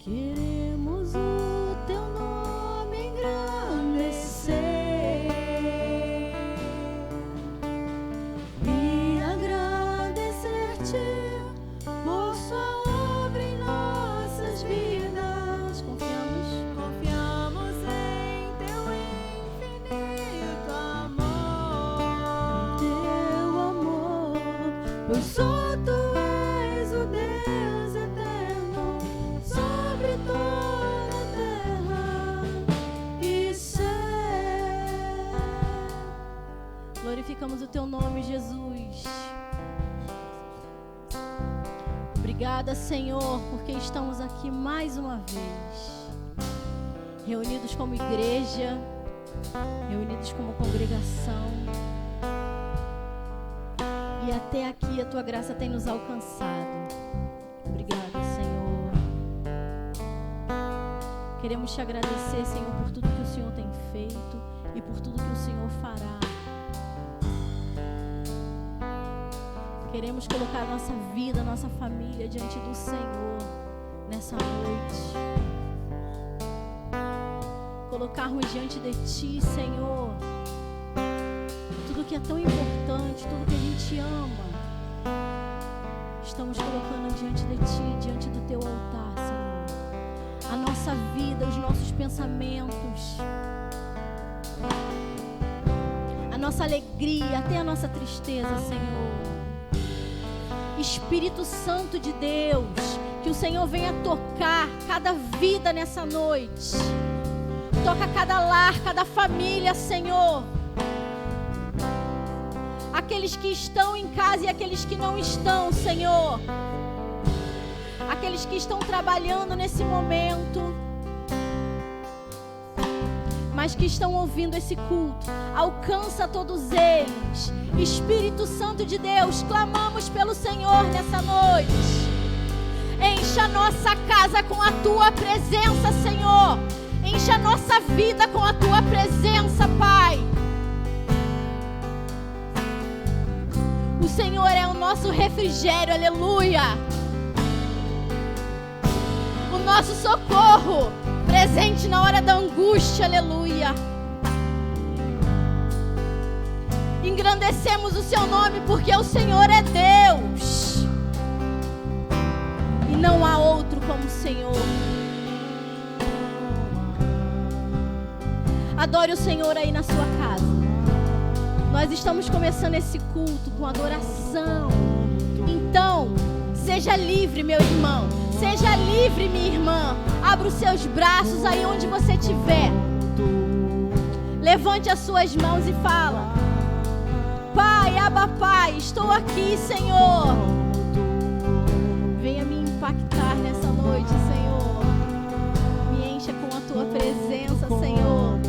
Queremos o teu nome engrandecer e agradecer-te por sua obra em nossas vidas. Confiamos em teu infinito amor, pois só tu és o Deus eterno sobre toda a terra e céu. Glorificamos o teu nome, Jesus. Obrigada, Senhor, porque estamos aqui mais uma vez, reunidos como igreja, reunidos como congregação. E até aqui a tua graça tem nos alcançado. Obrigada, Senhor. Queremos te agradecer, Senhor, por tudo que o Senhor tem feito e por tudo que o Senhor fará. Queremos colocar a nossa vida, a nossa família diante do Senhor nessa noite. Colocarmos diante de Ti, Senhor, tudo que é tão importante, tudo que a gente ama. Estamos colocando diante de Ti, diante do Teu altar, Senhor. A nossa vida, os nossos pensamentos, a nossa alegria, até a nossa tristeza, Senhor. Espírito Santo de Deus, que o Senhor venha tocar cada vida nessa noite. Toca cada lar, cada família, Senhor. Aqueles que estão em casa e aqueles que não estão, Senhor. Aqueles que estão trabalhando nesse momento, mas que estão ouvindo esse culto. Alcança todos eles. Espírito Santo de Deus, clamamos pelo Senhor nessa noite. Encha a nossa casa com a Tua presença, Senhor. Encha a nossa vida com a Tua presença, Pai. O Senhor é o nosso refrigério, aleluia. O nosso socorro, presente na hora da angústia, aleluia. Engrandecemos o Seu nome porque o Senhor é Deus. E não há outro como o Senhor. Adore o Senhor aí na sua casa. Nós estamos começando esse culto com adoração. Então, seja livre, meu irmão. Seja livre, minha irmã. Abra os seus braços aí onde você estiver. Levante as suas mãos e fala: Pai, Abba Pai, estou aqui, Senhor. Venha me impactar nessa noite, Senhor. Me encha com a Tua presença, Senhor.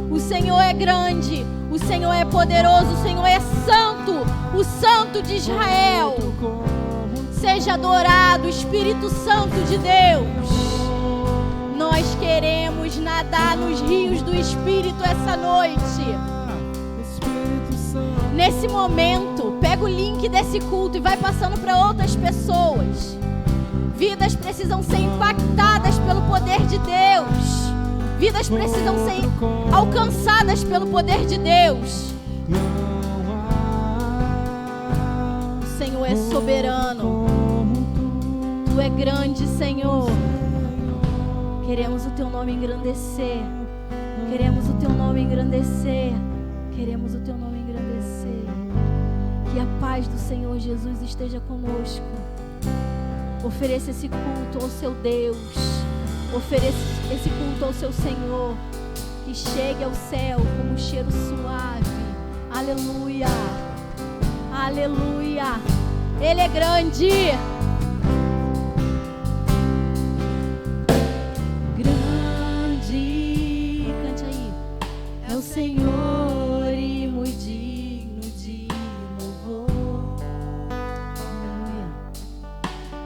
O Senhor é grande, o Senhor é poderoso, o Senhor é santo, o Santo de Israel. Seja adorado, Espírito Santo de Deus. Nós queremos nadar nos rios do Espírito essa noite. Nesse momento, pega o link desse culto e vai passando para outras pessoas. Vidas precisam ser impactadas pelo poder de Deus. Vidas precisam ser alcançadas pelo poder de Deus. O Senhor é soberano. Tu é grande, Senhor. Queremos o Teu nome engrandecer. Queremos o Teu nome engrandecer. Queremos o Teu nome engrandecer. Que a paz do Senhor Jesus esteja conosco. Ofereça esse culto ao seu Deus. Ofereça esse culto ao seu Senhor. Que chegue ao céu como um cheiro suave. Aleluia. Aleluia. Ele é grande. Grande. Cante aí. É o Senhor e muito digno de louvor. Aleluia.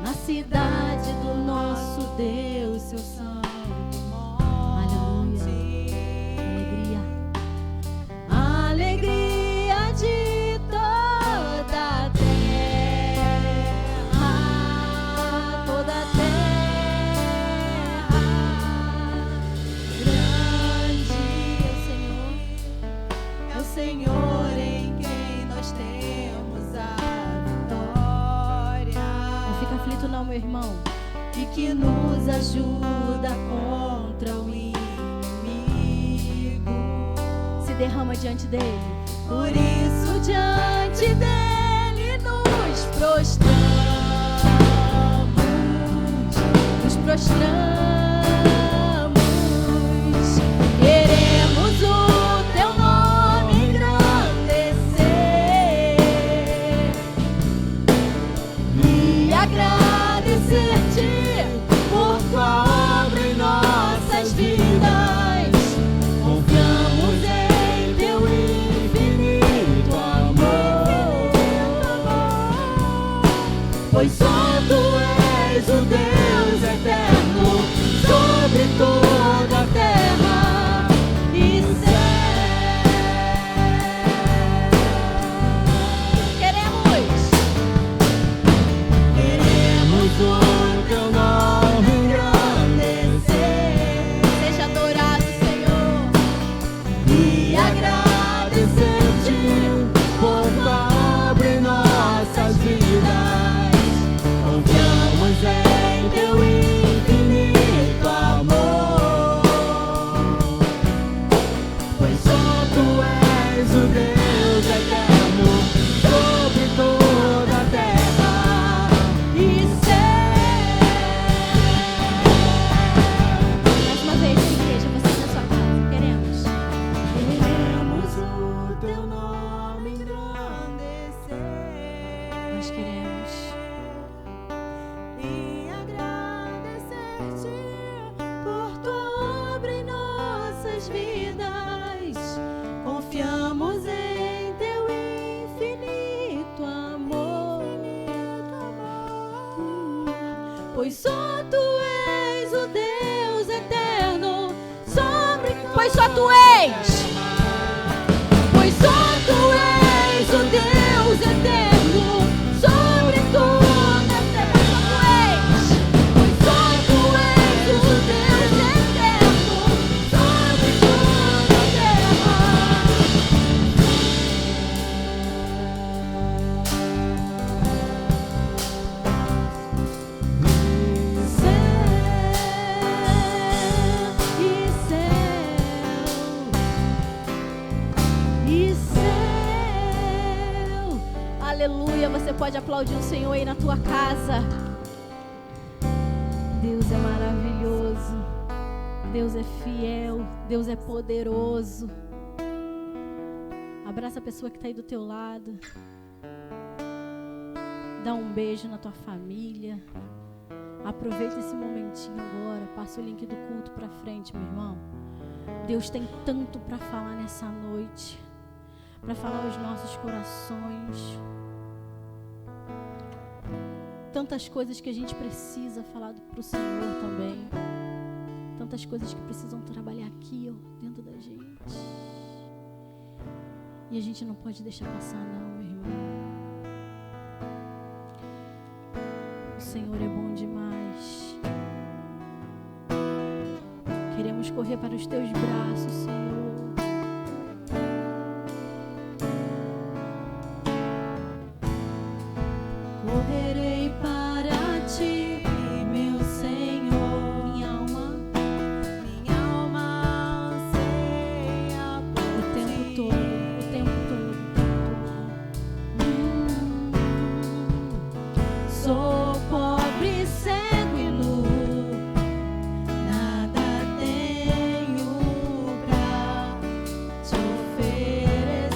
Na cidade do nosso Deus, seu santo. meu irmão. E que nos ajuda contra o inimigo. Se derrama diante dele. Por isso diante dele nos prostramos. Nos prostramos. Queremos o teu nome engrandecer e agradecer-te por tua obra em nossas vidas. Confiamos em teu infinito amor, pois só tu és o Deus eterno sobre toda a terra e céu. Queremos o teu nome engrandecer. Seja adorado, Senhor. E agradecer-te por tua obra em nossas vidas. Confiamos em teu infinito amor, pois só tu és o Deus eterno sobre toda a terra e céu. Mais uma vez, igreja, você na sua casa. Queremos. Queremos o teu nome engrandecer. Nós queremos. E agradecer-te por tua obra em nossas vidas. Confiamos em teu infinito amor, pois só tu és o Deus eterno sobre Pois só tu és. Pois só tu és o Deus eterno sobre toda a terra. Pois só tu és o Deus eterno sobre toda a terra. E céu. Aleluia. Você pode aplaudir o Senhor aí na tua casa. Deus é maravilhoso. Deus é fiel. Deus é poderoso. Abraça a pessoa que está aí do teu lado. Dá um beijo na tua família. Aproveita esse momentinho agora. Passa o link do culto para frente, meu irmão. Deus tem tanto para falar nessa noite, para falar aos nossos corações. Tantas coisas que a gente precisa falar para o Senhor também. Tantas coisas que precisam trabalhar aqui, ó, dentro da gente. E a gente não pode deixar passar não, meu irmão. O Senhor é bom demais. Queremos correr para os teus braços, Senhor. Correrei para ti, meu Senhor. Minha alma anseia por O tempo todo, o tempo todo. Sou pobre, cego e nu, nada tenho pra te oferecer.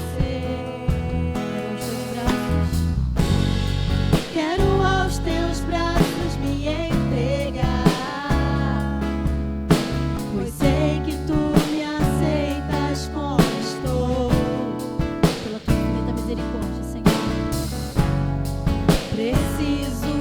Quero aos teus braços me entregar, pois sei que tu me aceitas como estou. Pela tua infinita misericórdia, Senhor. Preciso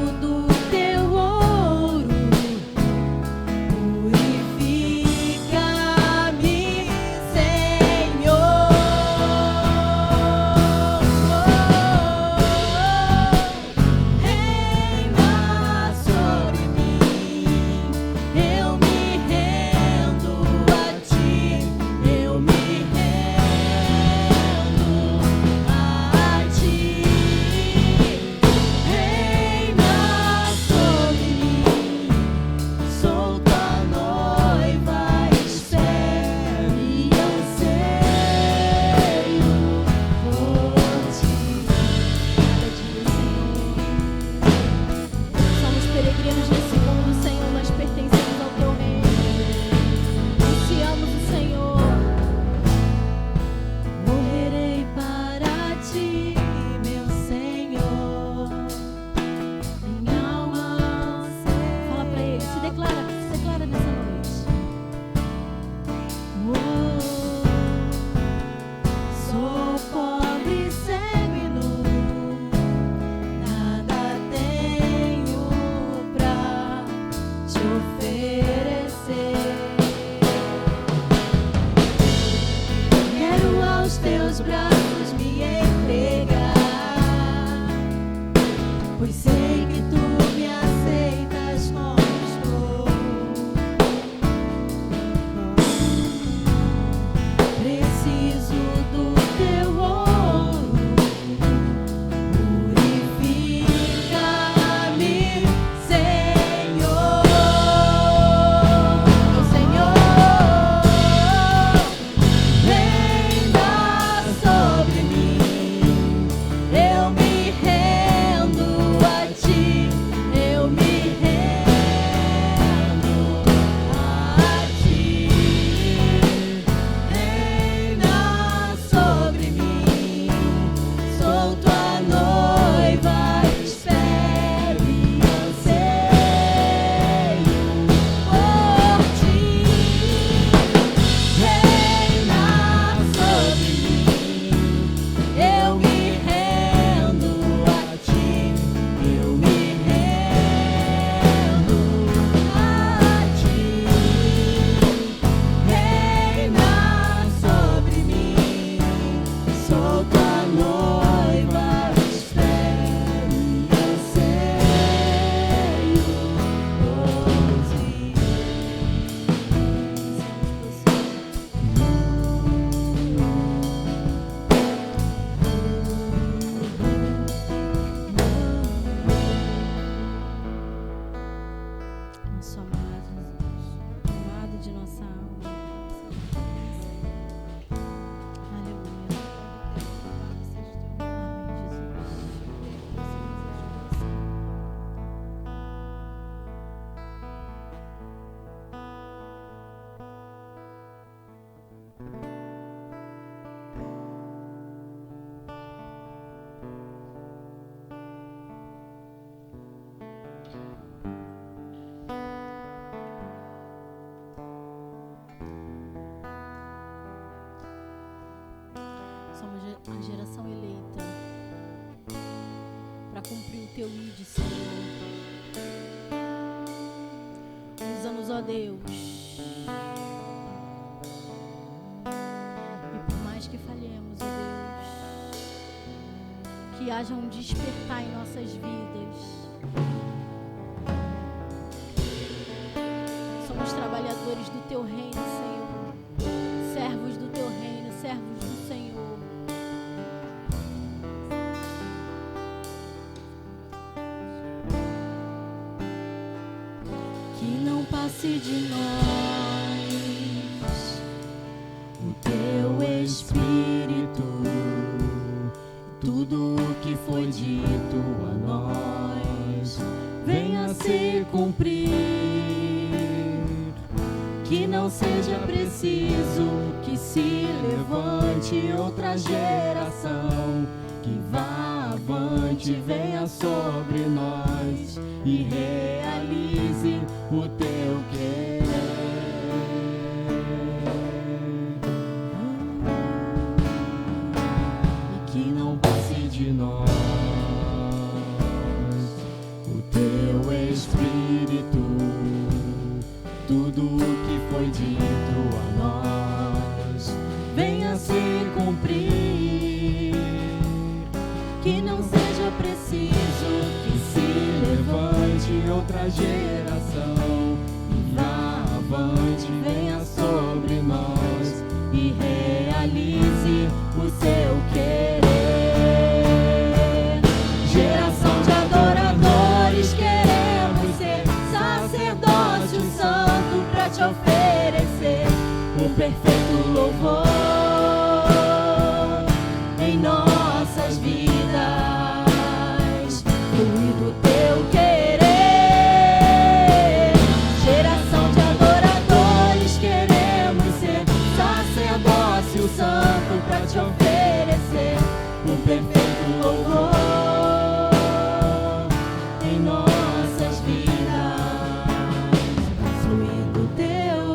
Sei que tu me aceitas como estou. Preciso do teu ouro. Purifica-me, Senhor. Meu Senhor, reina sobre mim. Eu me rendo a ti. Eu me rendo a ti. Reina sobre mim. Sou tua noiva, espero e anseio por ti. Reina sobre mim. Eu me rendo a ti. Eu me rendo a ti. Reina sobre mim. Sou tua noiva, espero e anseio por ti. Nosso amado, amado de nossa alma. Aleluia. Amém, Somos a geração eleita para cumprir o teu ide, Senhor. Usa-nos, ó Deus. E por mais que falhemos, ó Deus, que haja um despertar em nossas vidas. Somos trabalhadores do teu reino, Senhor. Servos do teu reino, servos do Senhor. Que não passe de nós o teu Espírito. Tudo o que foi dito a nós venha se cumprir. Que não seja preciso que se levante outra geração. Que vá avante, venha sobre nós e realize o teu querer. E que não passe de nós o teu Espírito. Tudo o que foi dito a nós venha se cumprir. Que não seja preciso que se levante outra geração. E vá avante, venha sobre nós e realize o seu querer. Geração de adoradores, queremos ser sacerdócio santo pra te oferecer o perfeito louvor em nossas vidas. Fluir do teu querer. Geração de adoradores, queremos ser sacerdócio santo pra te oferecer o perfeito louvor em nossas vidas. Fluir do teu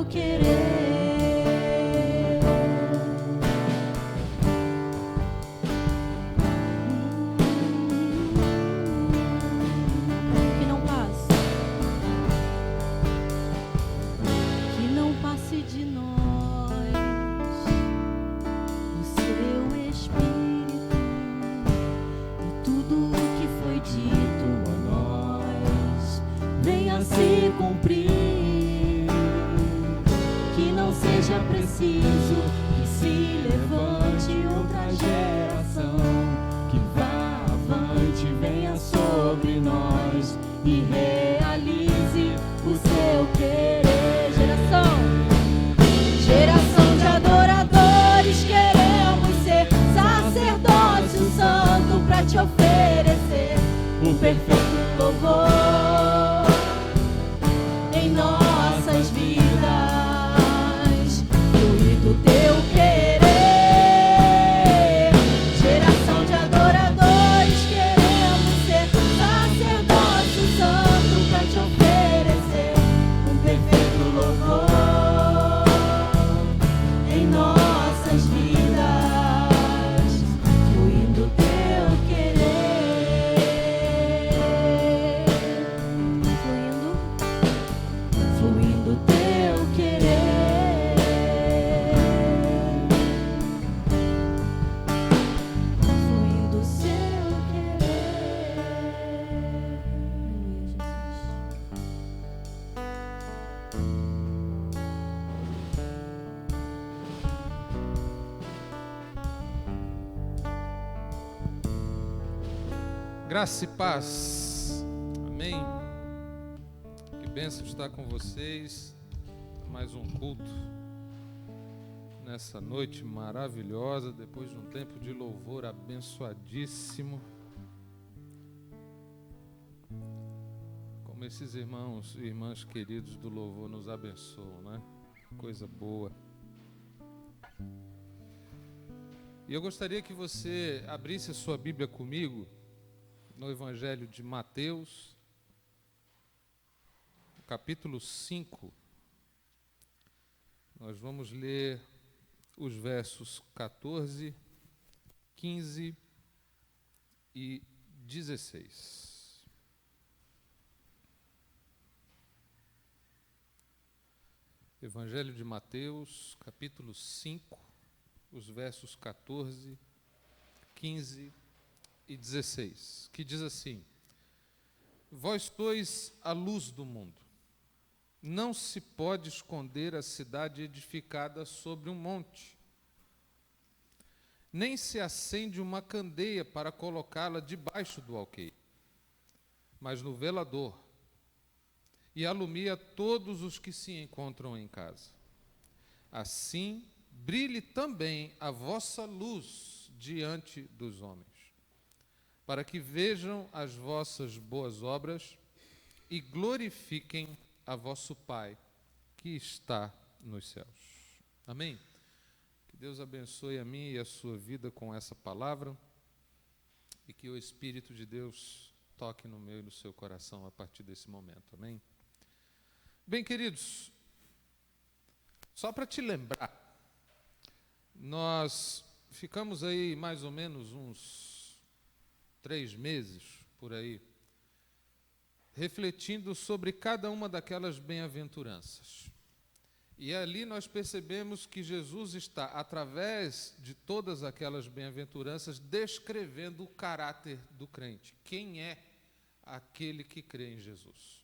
se cumprir. Que não seja preciso que se levante outra geração, que vá avante, venha sobre nós e realize o seu querer. Geração de adoradores, queremos ser sacerdócio santo para te oferecer o perfeito louvor em nossas vidas, fluir do teu querer. Geração de adoradores, queremos ser sacerdócio santo para te oferecer um perfeito louvor em nossas vidas, fluir do teu querer. Fluindo o teu querer, fluindo o seu querer. Graça e paz. Amém. Que bênção estar com vocês. Mais um culto nessa noite maravilhosa, depois de um tempo de louvor abençoadíssimo. Como esses irmãos e irmãs queridos do louvor nos abençoam, né? Coisa boa. E eu gostaria que você abrisse a sua Bíblia comigo no Evangelho de Mateus, capítulo 5. Nós vamos ler os versos 14, 15 e 16. Evangelho de Mateus, capítulo 5, os versos 14, 15 e 16, que diz assim: Vós sois a luz do mundo. Não se pode esconder a cidade edificada sobre um monte, nem se acende uma candeia para colocá-la debaixo do alqueire, mas no velador, e alumia todos os que se encontram em casa. Assim, brilhe também a vossa luz diante dos homens, para que vejam as vossas boas obras e glorifiquem a vosso Pai que está nos céus. Amém? Que Deus abençoe a mim e a sua vida com essa palavra e que o Espírito de Deus toque no meu e no seu coração a partir desse momento. Amém? Bem, queridos, só para te lembrar, nós ficamos aí mais ou menos uns 3 meses, por aí, refletindo sobre cada uma daquelas bem-aventuranças. E ali nós percebemos que Jesus está, através de todas aquelas bem-aventuranças, descrevendo o caráter do crente. Quem é aquele que crê em Jesus?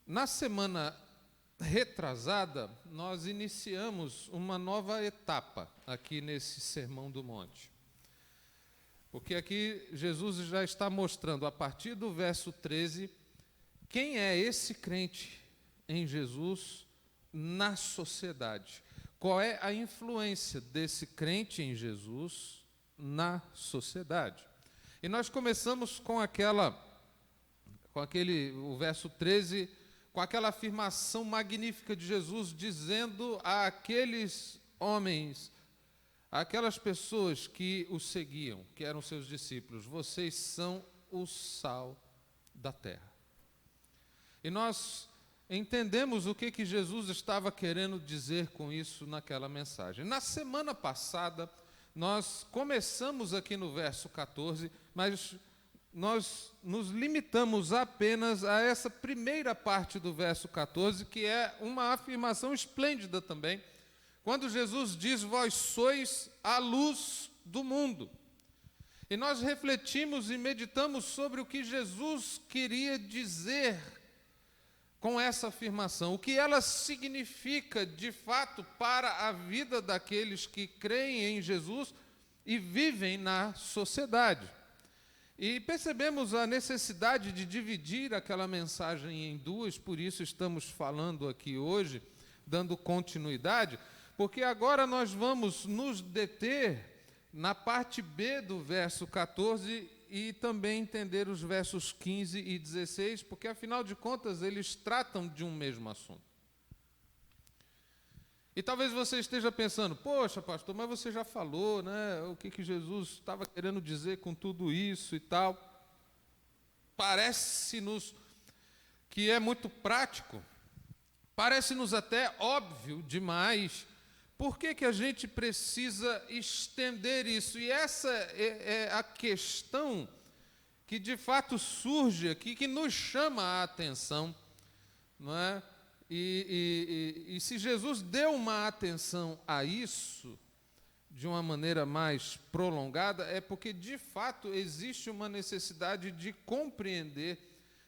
Na semana retrasada, nós iniciamos uma nova etapa aqui nesse Sermão do Monte. Porque aqui Jesus já está mostrando, a partir do verso 13, quem é esse crente em Jesus na sociedade. Qual é a influência desse crente em Jesus na sociedade? E nós começamos com o verso 13, com aquela afirmação magnífica de Jesus, dizendo àqueles homens, aquelas pessoas que o seguiam, que eram seus discípulos: vocês são o sal da terra. E nós entendemos o que Jesus estava querendo dizer com isso naquela mensagem. Na semana passada, nós começamos aqui no verso 14, mas nós nos limitamos apenas a essa primeira parte do verso 14, que é uma afirmação esplêndida também, quando Jesus diz: vós sois a luz do mundo. E nós refletimos e meditamos sobre o que Jesus queria dizer com essa afirmação, o que ela significa de fato para a vida daqueles que creem em Jesus e vivem na sociedade. E percebemos a necessidade de dividir aquela mensagem em duas, por isso estamos falando aqui hoje, dando continuidade, porque agora nós vamos nos deter na parte B do verso 14 e também entender os versos 15 e 16, porque afinal de contas eles tratam de um mesmo assunto. E talvez você esteja pensando, poxa pastor, mas você já falou, né, o que Jesus estava querendo dizer com tudo isso e tal. Parece-nos que é muito prático, parece-nos até óbvio demais. Por que a gente precisa estender isso? E essa é a questão que de fato surge aqui, que nos chama a atenção, não é? E se Jesus deu uma atenção a isso de uma maneira mais prolongada, é porque de fato existe uma necessidade de compreender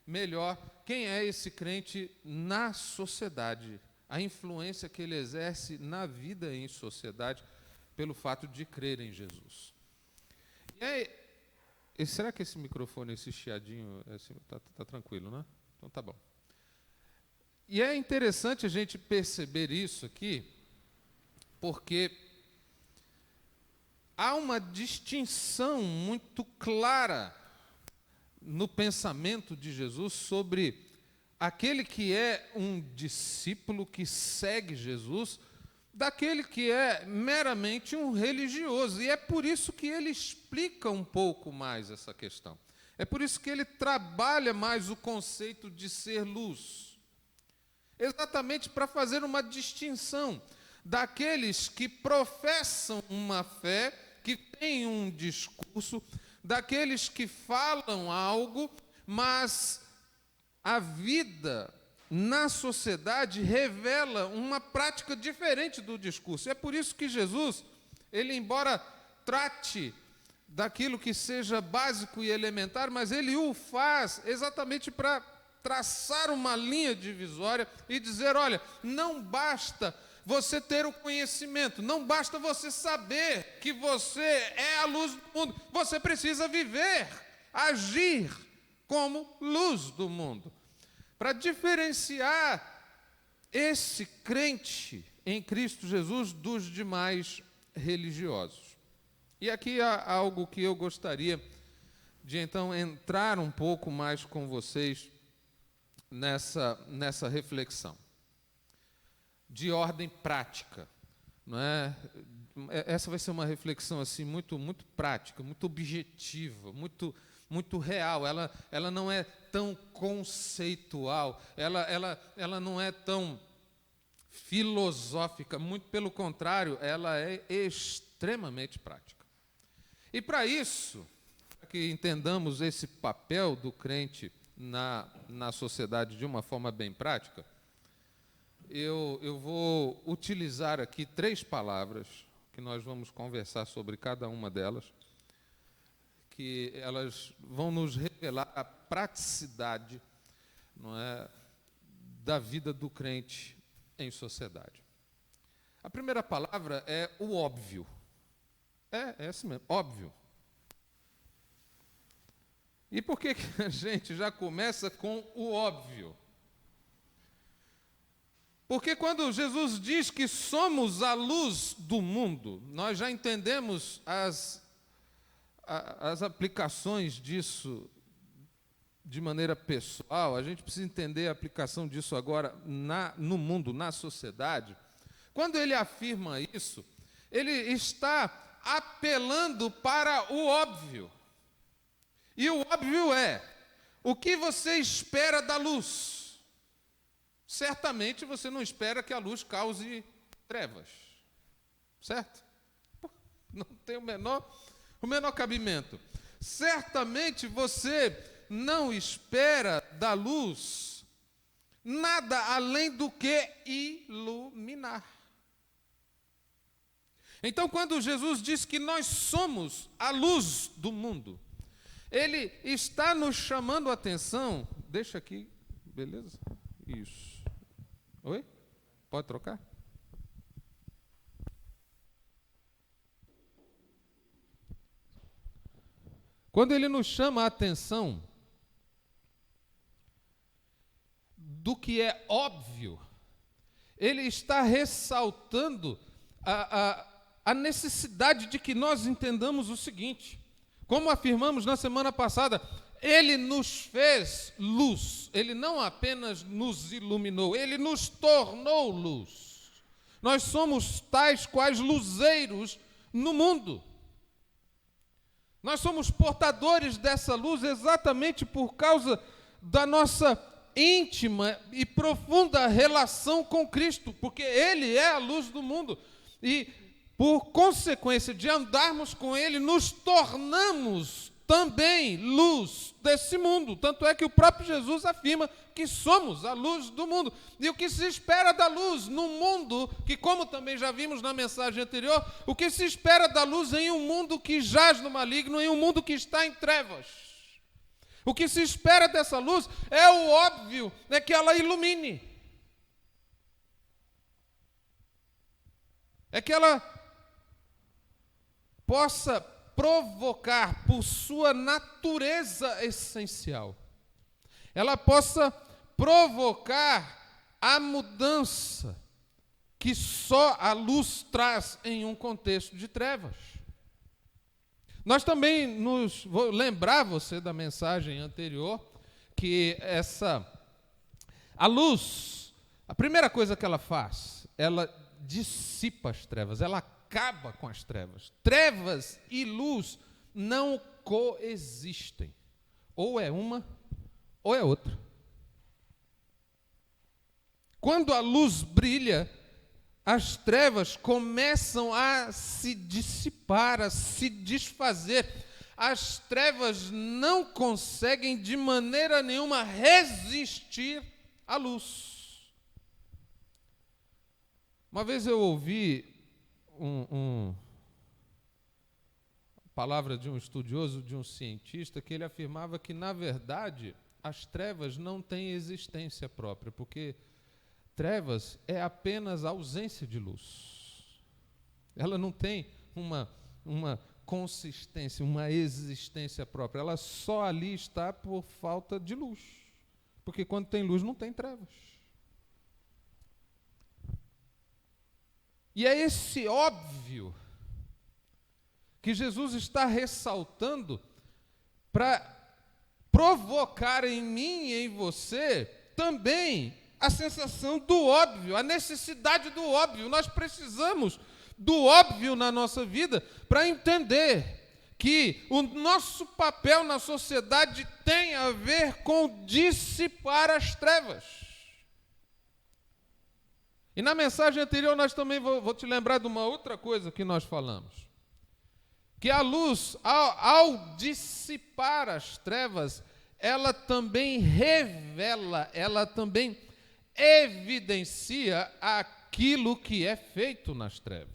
melhor quem é esse crente na sociedade, a influência que ele exerce na vida em sociedade pelo fato de crer em Jesus. E aí, será que esse microfone, esse chiadinho, tá tranquilo, né? Então tá bom. E é interessante a gente perceber isso aqui, porque há uma distinção muito clara no pensamento de Jesus sobre aquele que é um discípulo que segue Jesus, daquele que é meramente um religioso. E é por isso que ele explica um pouco mais essa questão. É por isso que ele trabalha mais o conceito de ser luz. Exatamente para fazer uma distinção daqueles que professam uma fé, que têm um discurso, daqueles que falam algo, mas a vida na sociedade revela uma prática diferente do discurso. É por isso que Jesus, ele embora trate daquilo que seja básico e elementar, mas ele o faz exatamente para traçar uma linha divisória e dizer, olha, não basta você ter o conhecimento, não basta você saber que você é a luz do mundo, você precisa viver, agir como luz do mundo. Para diferenciar esse crente em Cristo Jesus dos demais religiosos. E aqui há algo que eu gostaria de então entrar um pouco mais com vocês nessa reflexão. De ordem prática, não é? Essa vai ser uma reflexão assim muito prática, muito objetiva, muito real. Ela não é tão conceitual, ela não é tão filosófica, muito pelo contrário, ela é extremamente prática. E para isso, para que entendamos esse papel do crente na sociedade de uma forma bem prática, eu vou utilizar aqui 3 palavras, que nós vamos conversar sobre cada uma delas, que elas vão nos revelar a praticidade, não é, da vida do crente em sociedade. A primeira palavra é o óbvio. É assim mesmo, óbvio. E por que a gente já começa com o óbvio? Porque quando Jesus diz que somos a luz do mundo, nós já entendemos as aplicações disso de maneira pessoal, a gente precisa entender a aplicação disso agora no mundo, na sociedade. Quando ele afirma isso, ele está apelando para o óbvio. E o óbvio é, o que você espera da luz? Certamente você não espera que a luz cause trevas, certo? Não tem o menor cabimento. Certamente você não espera da luz nada além do que iluminar. Então, quando Jesus diz que nós somos a luz do mundo, Ele está nos chamando a atenção. Deixa aqui, beleza? Isso. Oi? Pode trocar? Quando Ele nos chama a atenção do que é óbvio, Ele está ressaltando a necessidade de que nós entendamos o seguinte: como afirmamos na semana passada, Ele nos fez luz. Ele não apenas nos iluminou, Ele nos tornou luz. Nós somos tais quais luzeiros no mundo. Nós somos portadores dessa luz exatamente por causa da nossa íntima e profunda relação com Cristo, porque Ele é a luz do mundo. E, por consequência de andarmos com Ele, nos tornamos também luz desse mundo. Tanto é que o próprio Jesus afirma que somos a luz do mundo. E o que se espera da luz num mundo que, como também já vimos na mensagem anterior, o que se espera da luz em um mundo que jaz no maligno, em um mundo que está em trevas. O que se espera dessa luz é o óbvio, é que ela ilumine. É que ela possa provocar, por sua natureza essencial, ela possa provocar a mudança que só a luz traz em um contexto de trevas. Nós também vou lembrar você da mensagem anterior, que a luz, a primeira coisa que ela faz, ela dissipa as trevas, ela acaba com as trevas. Trevas e luz não coexistem. Ou é uma, ou é outra. Quando a luz brilha, as trevas começam a se dissipar, a se desfazer. As trevas não conseguem de maneira nenhuma resistir à luz. Uma vez eu ouvi palavra de um estudioso, de um cientista, que ele afirmava que, na verdade, as trevas não têm existência própria, porque trevas é apenas ausência de luz. Ela não tem uma consistência, uma existência própria. Ela só ali está por falta de luz. Porque quando tem luz, não tem trevas. E é esse óbvio que Jesus está ressaltando para provocar em mim e em você também a sensação do óbvio, a necessidade do óbvio. Nós precisamos do óbvio na nossa vida para entender que o nosso papel na sociedade tem a ver com dissipar as trevas. E na mensagem anterior nós também vou te lembrar de uma outra coisa que nós falamos. Que a luz, ao dissipar as trevas, ela também revela, ela também evidencia aquilo que é feito nas trevas.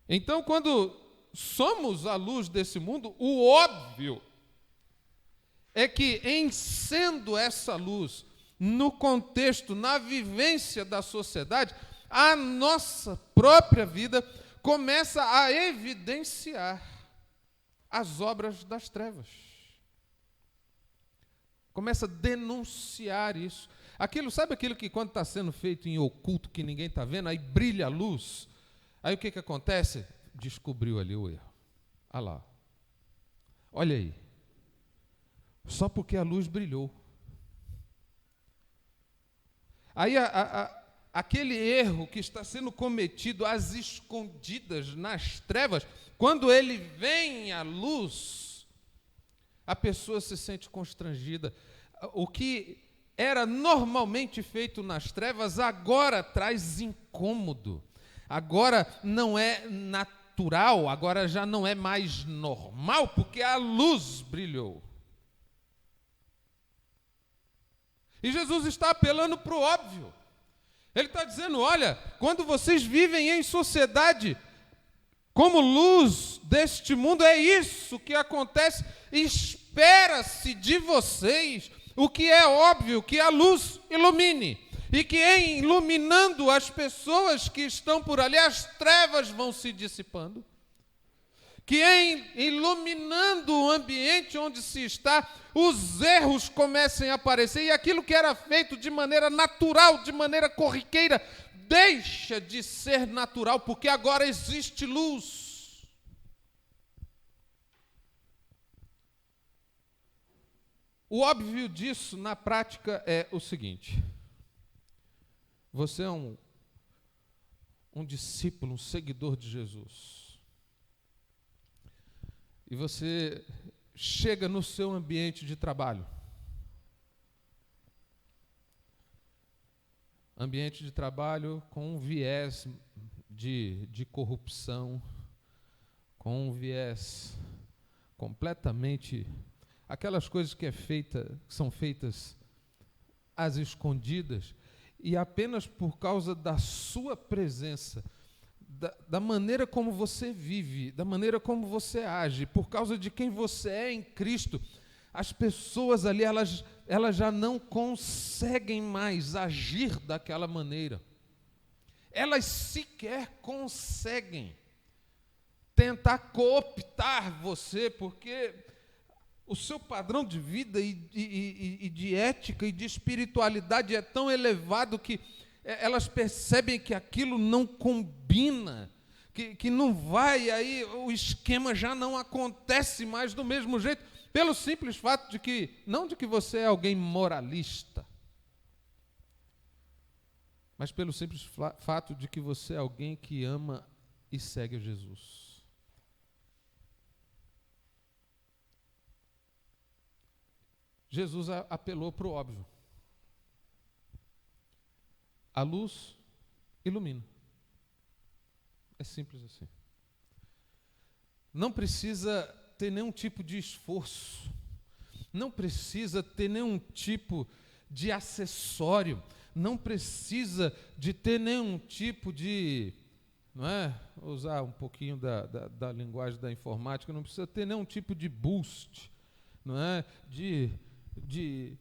Então, quando somos a luz desse mundo, o óbvio é que, em sendo essa luz, no contexto, na vivência da sociedade, a nossa própria vida começa a evidenciar as obras das trevas. Começa a denunciar isso. Sabe aquilo que quando está sendo feito em oculto, que ninguém está vendo, aí brilha a luz, aí o que acontece? Descobriu ali o erro. Olha lá. Olha aí. Só porque a luz brilhou. Aí aquele erro que está sendo cometido às escondidas, nas trevas, quando ele vem à luz, a pessoa se sente constrangida. O que era normalmente feito nas trevas, agora traz incômodo. Agora não é natural, agora já não é mais normal, porque a luz brilhou. E Jesus está apelando para o óbvio. Ele está dizendo, olha, quando vocês vivem em sociedade, como luz deste mundo, é isso que acontece. Espera-se de vocês o que é óbvio, que a luz ilumine. E que em iluminando as pessoas que estão por ali, as trevas vão se dissipando. Que em iluminando o ambiente onde se está, os erros comecem a aparecer. E aquilo que era feito de maneira natural, de maneira corriqueira, deixa de ser natural, porque agora existe luz. O óbvio disso, na prática, é o seguinte. Você é um discípulo, um seguidor de Jesus. E você chega no seu ambiente de trabalho. Ambiente de trabalho com um viés de corrupção, com um viés completamente... Aquelas coisas que são feitas às escondidas, e apenas por causa da sua presença, da maneira como você vive, da maneira como você age, por causa de quem você é em Cristo, as pessoas ali, elas já não conseguem mais agir daquela maneira. Elas sequer conseguem tentar cooptar você, porque o seu padrão de vida e de ética e de espiritualidade é tão elevado que elas percebem que aquilo não combina, que não vai, aí o esquema já não acontece mais do mesmo jeito, pelo simples fato de que, não de que você é alguém moralista, mas pelo simples fato de que você é alguém que ama e segue a Jesus. Jesus apelou para o óbvio. A luz ilumina. É simples assim. Não precisa ter nenhum tipo de esforço. Não precisa ter nenhum tipo de acessório. Não precisa de ter nenhum tipo de... Não é? Vou usar um pouquinho da linguagem da informática. Não precisa ter nenhum tipo de boost. Não é? De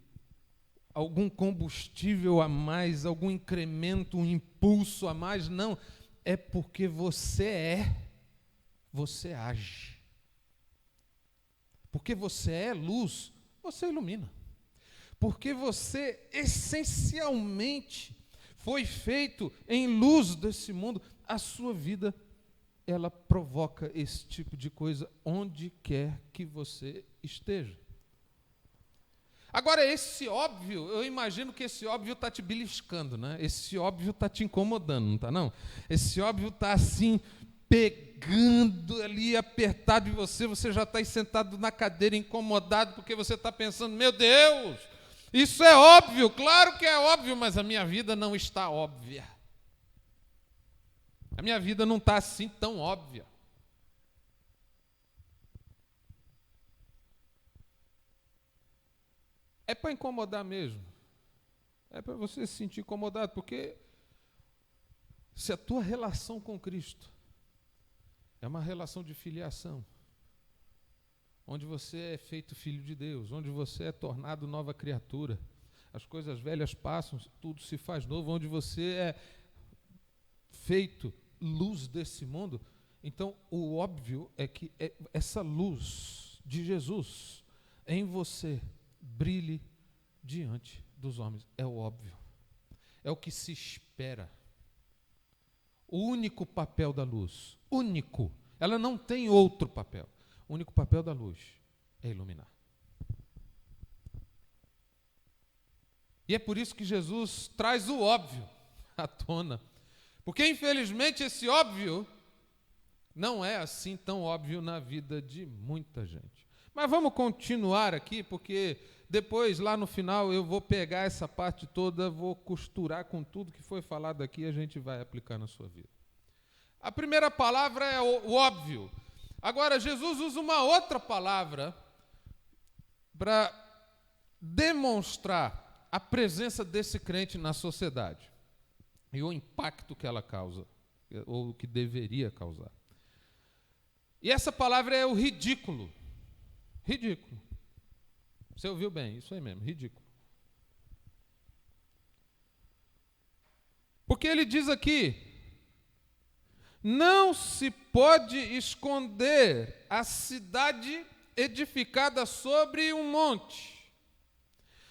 algum combustível a mais, algum incremento, um impulso a mais, não. É porque você age. Porque você é luz, você ilumina. Porque você essencialmente foi feito em luz desse mundo, a sua vida, ela provoca esse tipo de coisa onde quer que você esteja. Agora, esse óbvio, eu imagino que esse óbvio está te beliscando, né? Esse óbvio está te incomodando, não está não? Esse óbvio está assim, pegando ali, apertado em você, você já está aí sentado na cadeira, incomodado, porque você está pensando, meu Deus, isso é óbvio, claro que é óbvio, mas a minha vida não está óbvia. A minha vida não está assim tão óbvia. É para incomodar mesmo. É para você se sentir incomodado, porque se a tua relação com Cristo é uma relação de filiação, onde você é feito filho de Deus, onde você é tornado nova criatura, as coisas velhas passam, tudo se faz novo, onde você é feito luz desse mundo, então o óbvio é que essa luz de Jesus em você brilhe diante dos homens. É o óbvio. É o que se espera. O único papel da luz, único, ela não tem outro papel. O único papel da luz é iluminar. E é por isso que Jesus traz o óbvio à tona. Porque, infelizmente, esse óbvio não é assim tão óbvio na vida de muita gente. Mas vamos continuar aqui, porque depois, lá no final, eu vou pegar essa parte toda, vou costurar com tudo que foi falado aqui e a gente vai aplicar na sua vida. A primeira palavra é o óbvio. Agora, Jesus usa uma outra palavra para demonstrar a presença desse crente na sociedade. e o impacto que ela causa, ou que deveria causar. E essa palavra é o ridículo. Ridículo. Você ouviu bem, isso aí mesmo, ridículo. Porque ele diz aqui: não se pode esconder a cidade edificada sobre um monte,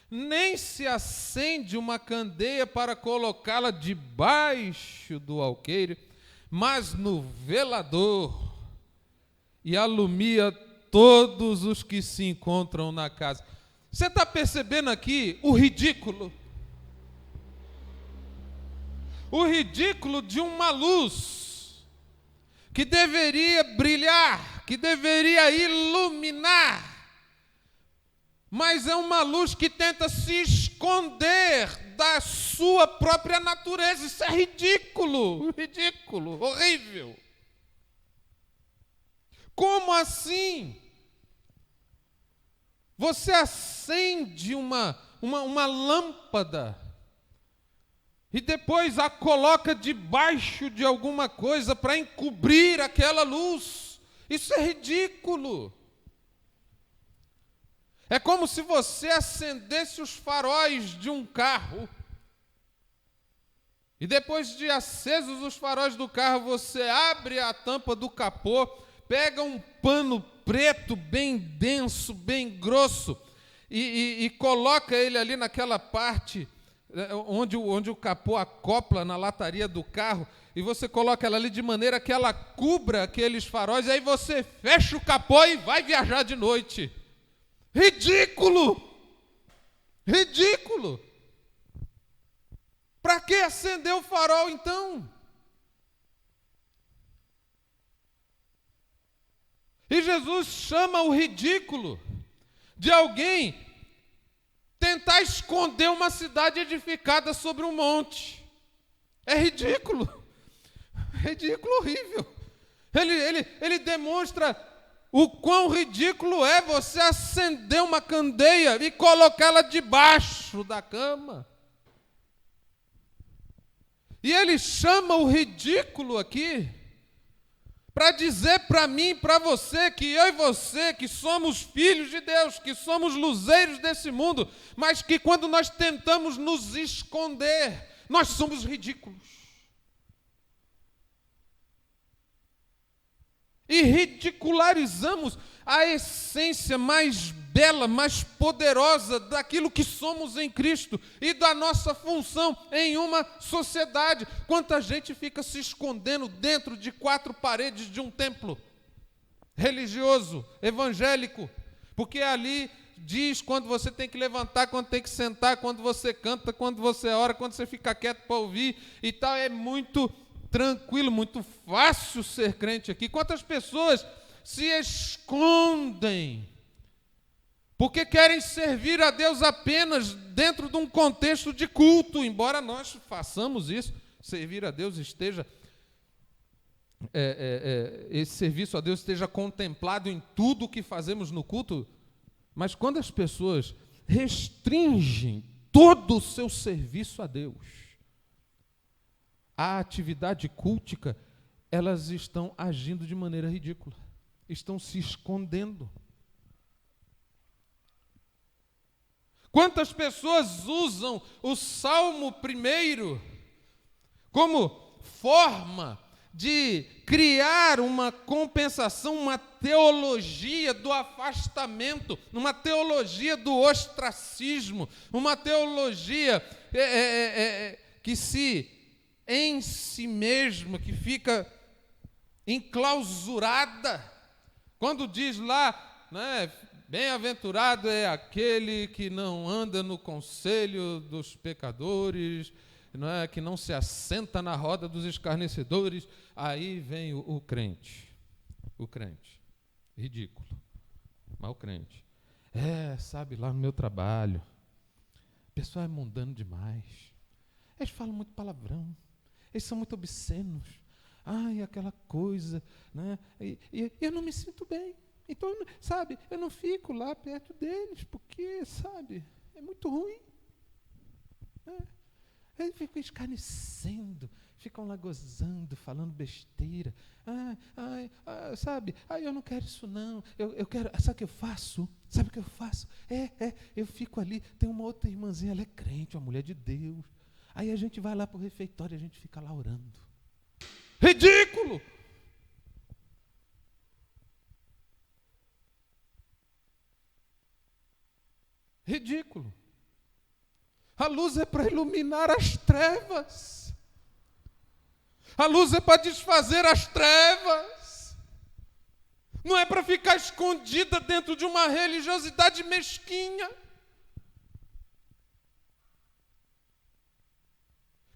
nem se acende uma candeia para colocá-la debaixo do alqueire, mas no velador, e alumia todos os que se encontram na casa. Você está percebendo aqui o ridículo? O ridículo de uma luz que deveria brilhar, que deveria iluminar, mas é uma luz que tenta se esconder da sua própria natureza. Isso é ridículo, ridículo, horrível. Como assim? Você acende uma lâmpada e depois a coloca debaixo de alguma coisa para encobrir aquela luz. Isso é ridículo. É como se você acendesse os faróis de um carro e depois de acesos os faróis do carro, você abre a tampa do capô, pega um pano preto bem denso, bem grosso e coloca ele ali naquela parte onde o capô acopla na lataria do carro, e você coloca ela ali de maneira que ela cubra aqueles faróis, e aí você fecha o capô e vai viajar de noite. Ridículo! Ridículo! Para que acender o farol então? E Jesus chama o ridículo de alguém tentar esconder uma cidade edificada sobre um monte. É ridículo. Ridículo, horrível. Ele demonstra o quão ridículo é você acender uma candeia e colocá-la debaixo da cama. E ele chama o ridículo aqui para dizer para mim e para você que eu e você, que somos filhos de Deus, que somos luzeiros desse mundo, mas que quando nós tentamos nos esconder, nós somos ridículos. E ridicularizamos a essência mais bela, mais poderosa daquilo que somos em Cristo e da nossa função em uma sociedade. Quanta gente fica se escondendo dentro de 4 paredes de um templo religioso, evangélico, porque ali diz quando você tem que levantar, quando tem que sentar, quando você canta, quando você ora, quando você fica quieto para ouvir e tal. É muito tranquilo, muito fácil ser crente aqui. Quantas pessoas se escondem porque querem servir a Deus apenas dentro de um contexto de culto, embora nós façamos isso, servir a Deus esteja, esse serviço a Deus esteja contemplado em tudo o que fazemos no culto, mas quando as pessoas restringem todo o seu serviço a Deus, a atividade cultica, elas estão agindo de maneira ridícula, estão se escondendo. Quantas pessoas usam o Salmo 1 como forma de criar uma compensação, uma teologia do afastamento, uma teologia do ostracismo, uma teologia que se em si mesma, que fica enclausurada. Quando diz lá, né, bem-aventurado é aquele que não anda no conselho dos pecadores, não é, que não se assenta na roda dos escarnecedores. Aí vem o crente, ridículo, mas o crente. Sabe, lá no meu trabalho, o pessoal é mundano demais, eles falam muito palavrão, eles são muito obscenos, aquela coisa, né? E eu não me sinto bem. Então, sabe, eu não fico lá perto deles, porque, sabe, é muito ruim. Eles ficam escarnecendo, ficam lá gozando, falando besteira. Sabe? Eu não quero isso não. Eu quero. Sabe o que eu faço? Sabe o que eu faço? Eu fico ali. Tem uma outra irmãzinha, ela é crente, uma mulher de Deus. Aí a gente vai lá para o refeitório e a gente fica lá orando. Ridículo! Ridículo. A luz é para iluminar as trevas. A luz é para desfazer as trevas. Não é para ficar escondida dentro de uma religiosidade mesquinha.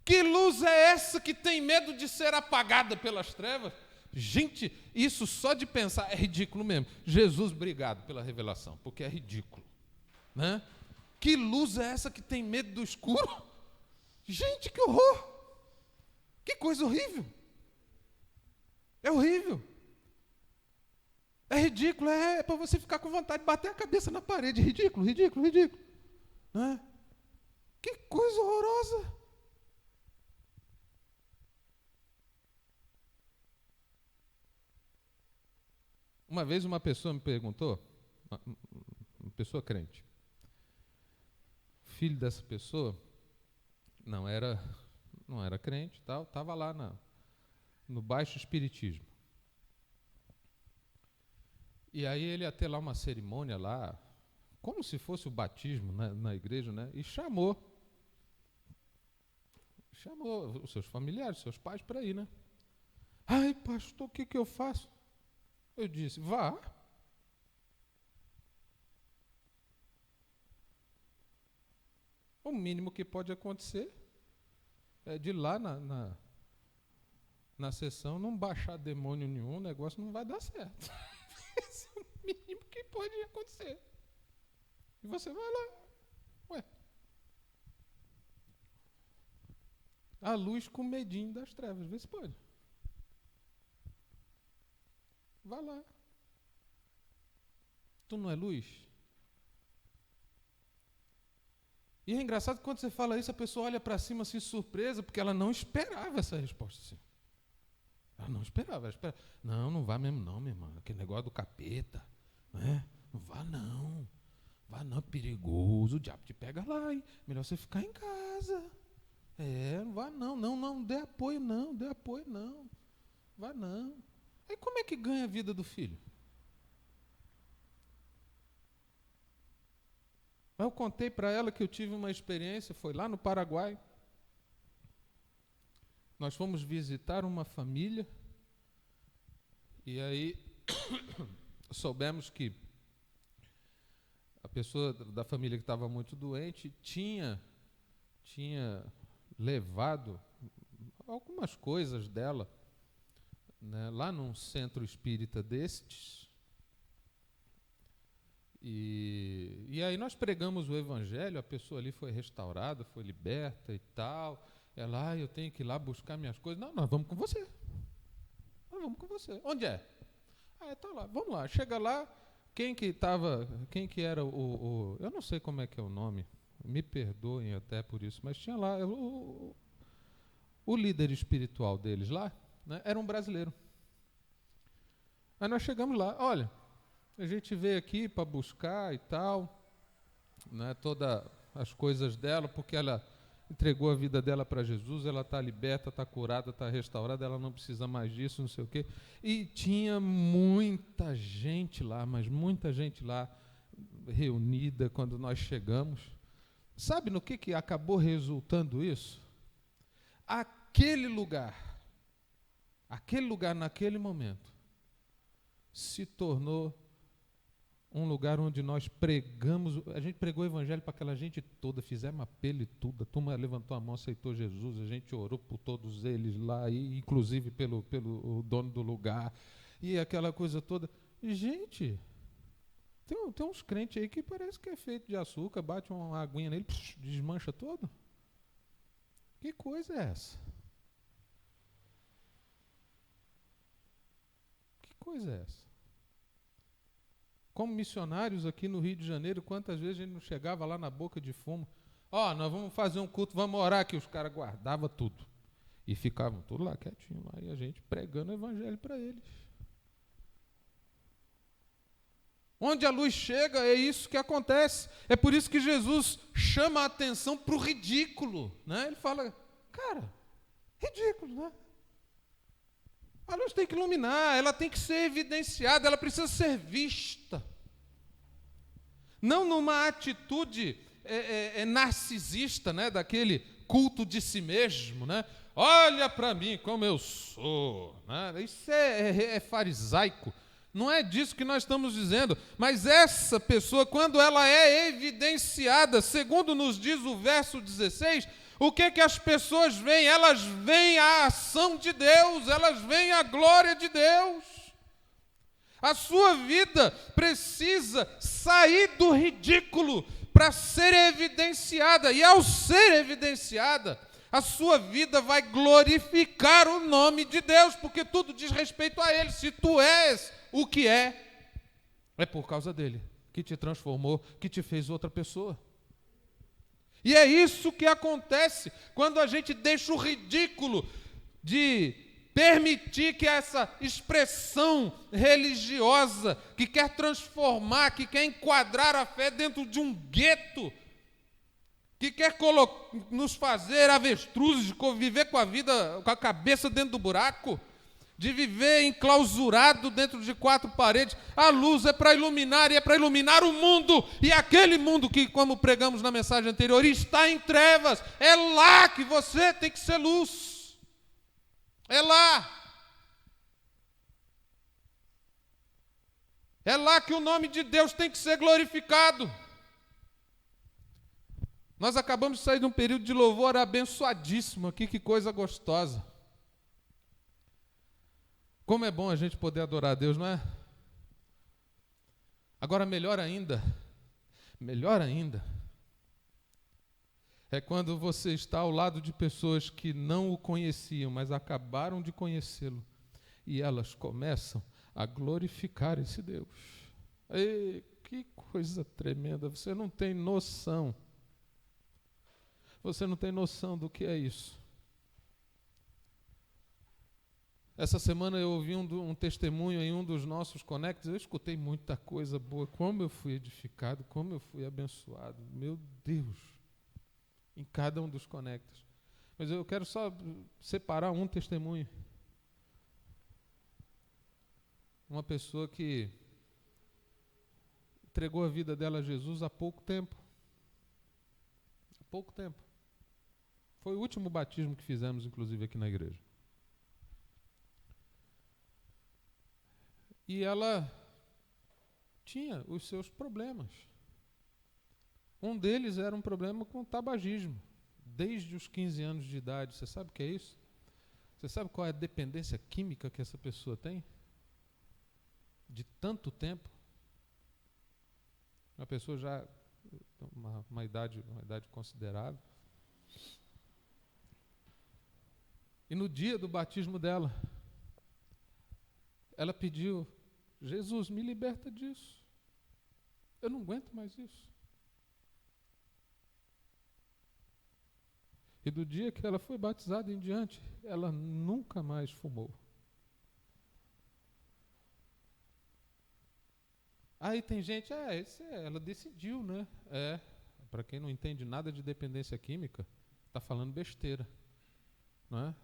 Que luz é essa que tem medo de ser apagada pelas trevas? Gente, isso só de pensar é ridículo mesmo. Jesus, obrigado pela revelação, porque é ridículo. Né? Que luz é essa que tem medo do escuro? Gente, que horror! Que coisa horrível! É horrível! É ridículo, é para você ficar com vontade de bater a cabeça na parede. Ridículo, ridículo, ridículo. Né? Que coisa horrorosa! Uma vez uma pessoa me perguntou, uma pessoa crente, o filho dessa pessoa não era crente, estava lá no baixo espiritismo. E aí ele ia ter lá uma cerimônia lá, como se fosse o batismo na igreja, né? E chamou os seus familiares, seus pais para ir, né? Ai, pastor, o que eu faço? Eu disse, vá. O mínimo que pode acontecer é de lá na sessão não baixar demônio nenhum, o negócio não vai dar certo. Esse é o mínimo que pode acontecer. E você vai lá. Ué. A luz com medinho das trevas, vê se pode. Vá lá. Tu não é luz? E é engraçado que quando você fala isso, a pessoa olha para cima assim, surpresa, porque ela não esperava essa resposta assim. Ela não esperava. Não vá mesmo não, minha irmã. Aquele negócio do capeta. Né? Não vá não. Vá não, é perigoso. O diabo te pega lá, hein? Melhor você ficar em casa. Não vá não. Não dê apoio não. Vá não. Aí como é que ganha a vida do filho? Eu contei para ela que eu tive uma experiência, foi lá no Paraguai. Nós fomos visitar uma família e aí soubemos que a pessoa da família que estava muito doente tinha levado algumas coisas dela, né, lá num centro espírita destes. E aí nós pregamos o evangelho, a pessoa ali foi restaurada, foi liberta e tal. Ela, eu tenho que ir lá buscar minhas coisas. Não, nós vamos com você. Nós vamos com você. Onde é? Tá lá, vamos lá. Chega lá, quem que era eu não sei como é que é o nome, me perdoem até por isso, mas tinha lá o líder espiritual deles lá, né, era um brasileiro. Aí nós chegamos lá, olha, a gente veio aqui para buscar e tal, né, todas as coisas dela, porque ela entregou a vida dela para Jesus, ela está liberta, está curada, está restaurada, ela não precisa mais disso, não sei o quê. E tinha muita gente lá, mas muita gente lá reunida quando nós chegamos. Sabe no que acabou resultando isso? Aquele lugar, naquele momento, se tornou um lugar onde nós pregamos, a gente pregou o evangelho para aquela gente toda, fizemos apelo e tudo, a turma levantou a mão, aceitou Jesus, a gente orou por todos eles lá, e inclusive pelo dono do lugar, e aquela coisa toda. E, gente, tem uns crentes aí que parece que é feito de açúcar, bate uma aguinha nele, desmancha todo. Que coisa é essa? Que coisa é essa? Como missionários aqui no Rio de Janeiro, quantas vezes a gente não chegava lá na boca de fumo? Ó, nós vamos fazer um culto, vamos orar, que os caras guardavam tudo. E ficavam tudo lá quietinho, lá, e a gente pregando o evangelho para eles. Onde a luz chega, é isso que acontece. É por isso que Jesus chama a atenção para o ridículo. Né? Ele fala, cara, ridículo, né? A luz tem que iluminar, ela tem que ser evidenciada, ela precisa ser vista. Não numa atitude narcisista, né? Daquele culto de si mesmo, né? Olha para mim como eu sou. Né? Isso é farisaico. Não é disso que nós estamos dizendo. Mas essa pessoa, quando ela é evidenciada, segundo nos diz o verso 16, o que as pessoas veem? Elas veem a ação de Deus, elas veem a glória de Deus. A sua vida precisa sair do ridículo para ser evidenciada. E ao ser evidenciada, a sua vida vai glorificar o nome de Deus, porque tudo diz respeito a Ele. Se tu és o que é por causa dele, que te transformou, que te fez outra pessoa. E é isso que acontece quando a gente deixa o ridículo de permitir que essa expressão religiosa, que quer transformar, que quer enquadrar a fé dentro de um gueto, que quer nos fazer avestruzes, de viver com a vida, com a cabeça dentro do buraco, de viver enclausurado dentro de quatro paredes. A luz é para iluminar, e é para iluminar o mundo, e aquele mundo que, como pregamos na mensagem anterior, está em trevas. É lá que você tem que ser luz. É lá. É lá que o nome de Deus tem que ser glorificado. Nós acabamos de sair de um período de louvor abençoadíssimo aqui, que coisa gostosa. Como é bom a gente poder adorar a Deus, não é? Agora, melhor ainda, é quando você está ao lado de pessoas que não o conheciam, mas acabaram de conhecê-lo, e elas começam a glorificar esse Deus. Ei, que coisa tremenda, você não tem noção. Você não tem noção do que é isso. Essa semana eu ouvi um testemunho em um dos nossos Conects. Eu escutei muita coisa boa. Como eu fui edificado, como eu fui abençoado. Meu Deus! Em cada um dos Conects. Mas eu quero só separar um testemunho. Uma pessoa que entregou a vida dela a Jesus há pouco tempo. Há pouco tempo. Foi o último batismo que fizemos, inclusive, aqui na igreja. E ela tinha os seus problemas. Um deles era um problema com o tabagismo, desde os 15 anos de idade. Você sabe o que é isso? Você sabe qual é a dependência química que essa pessoa tem? De tanto tempo. Uma pessoa já, uma idade considerável. E no dia do batismo dela, ela pediu: Jesus, me liberta disso. Eu não aguento mais isso. E do dia que ela foi batizada em diante, ela nunca mais fumou. Aí tem gente, ela decidiu, né? Para quem não entende nada de dependência química, está falando besteira, não é?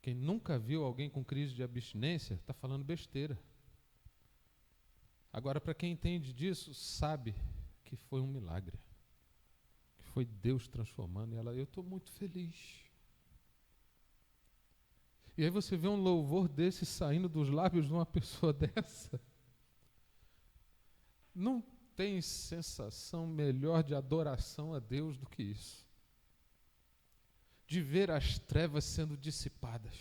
Quem nunca viu alguém com crise de abstinência, está falando besteira. Agora, para quem entende disso, sabe que foi um milagre. Que foi Deus transformando ela. Eu estou muito feliz. E aí você vê um louvor desse saindo dos lábios de uma pessoa dessa. Não tem sensação melhor de adoração a Deus do que isso. De ver as trevas sendo dissipadas,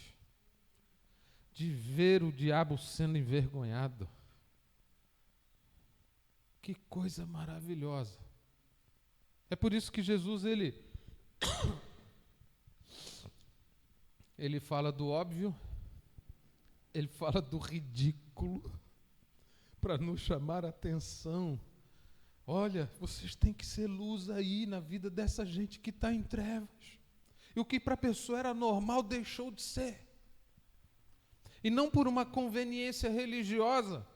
de ver o diabo sendo envergonhado. Que coisa maravilhosa. É por isso que Jesus, ele fala do óbvio, ele fala do ridículo, para nos chamar a atenção. Olha, vocês têm que ser luz aí na vida dessa gente que está em trevas. E o que para a pessoa era normal deixou de ser. E não por uma conveniência religiosa.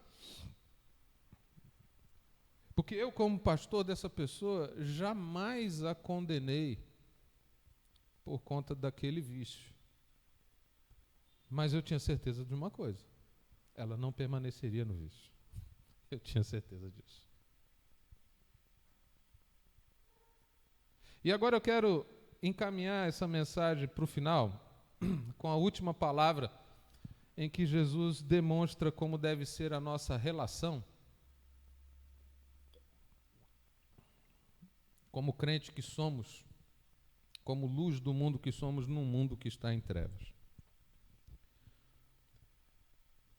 Porque eu, como pastor dessa pessoa, jamais a condenei por conta daquele vício. Mas eu tinha certeza de uma coisa: ela não permaneceria no vício. Eu tinha certeza disso. E agora eu quero encaminhar essa mensagem para o final, com a última palavra, em que Jesus demonstra como deve ser a nossa relação, como crente que somos, como luz do mundo que somos num mundo que está em trevas.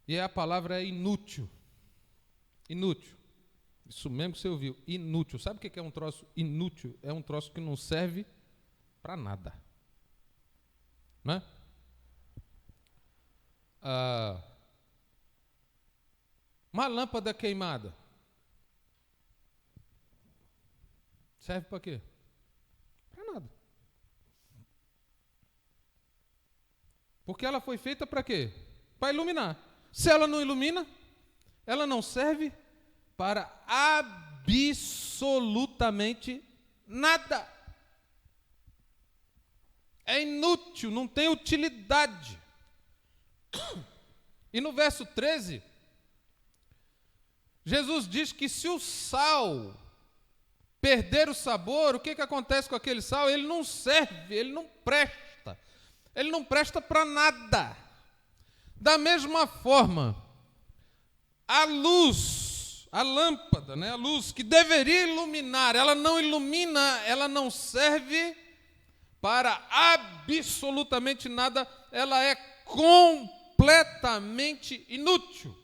E a palavra é inútil. Inútil. Isso mesmo que você ouviu. Inútil. Sabe o que é um troço inútil? É um troço que não serve para nada. Né? Uma lâmpada queimada. Serve para quê? Para nada. Porque ela foi feita para quê? Para iluminar. Se ela não ilumina, ela não serve para absolutamente nada. É inútil, não tem utilidade. E no verso 13, Jesus diz que se o sal perder o sabor, o que acontece com aquele sal? Ele não serve, ele não presta. Ele não presta para nada. Da mesma forma, a luz, a lâmpada, né, a luz que deveria iluminar, ela não ilumina, ela não serve para absolutamente nada, ela é completamente inútil.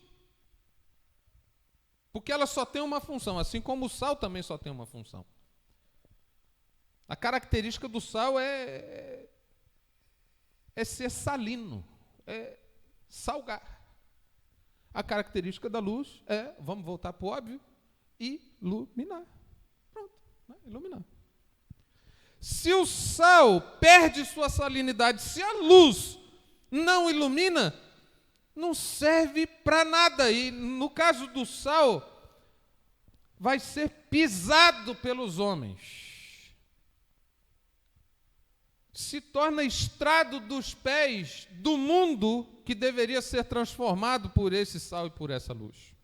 Porque ela só tem uma função, assim como o sal também só tem uma função. A característica do sal é ser salino, é salgar. A característica da luz é, vamos voltar para o óbvio, iluminar. Pronto, né? Iluminar. Se o sal perde sua salinidade, se a luz não ilumina, não serve para nada. E no caso do sal, vai ser pisado pelos homens. Se torna estrado dos pés do mundo que deveria ser transformado por esse sal e por essa luz.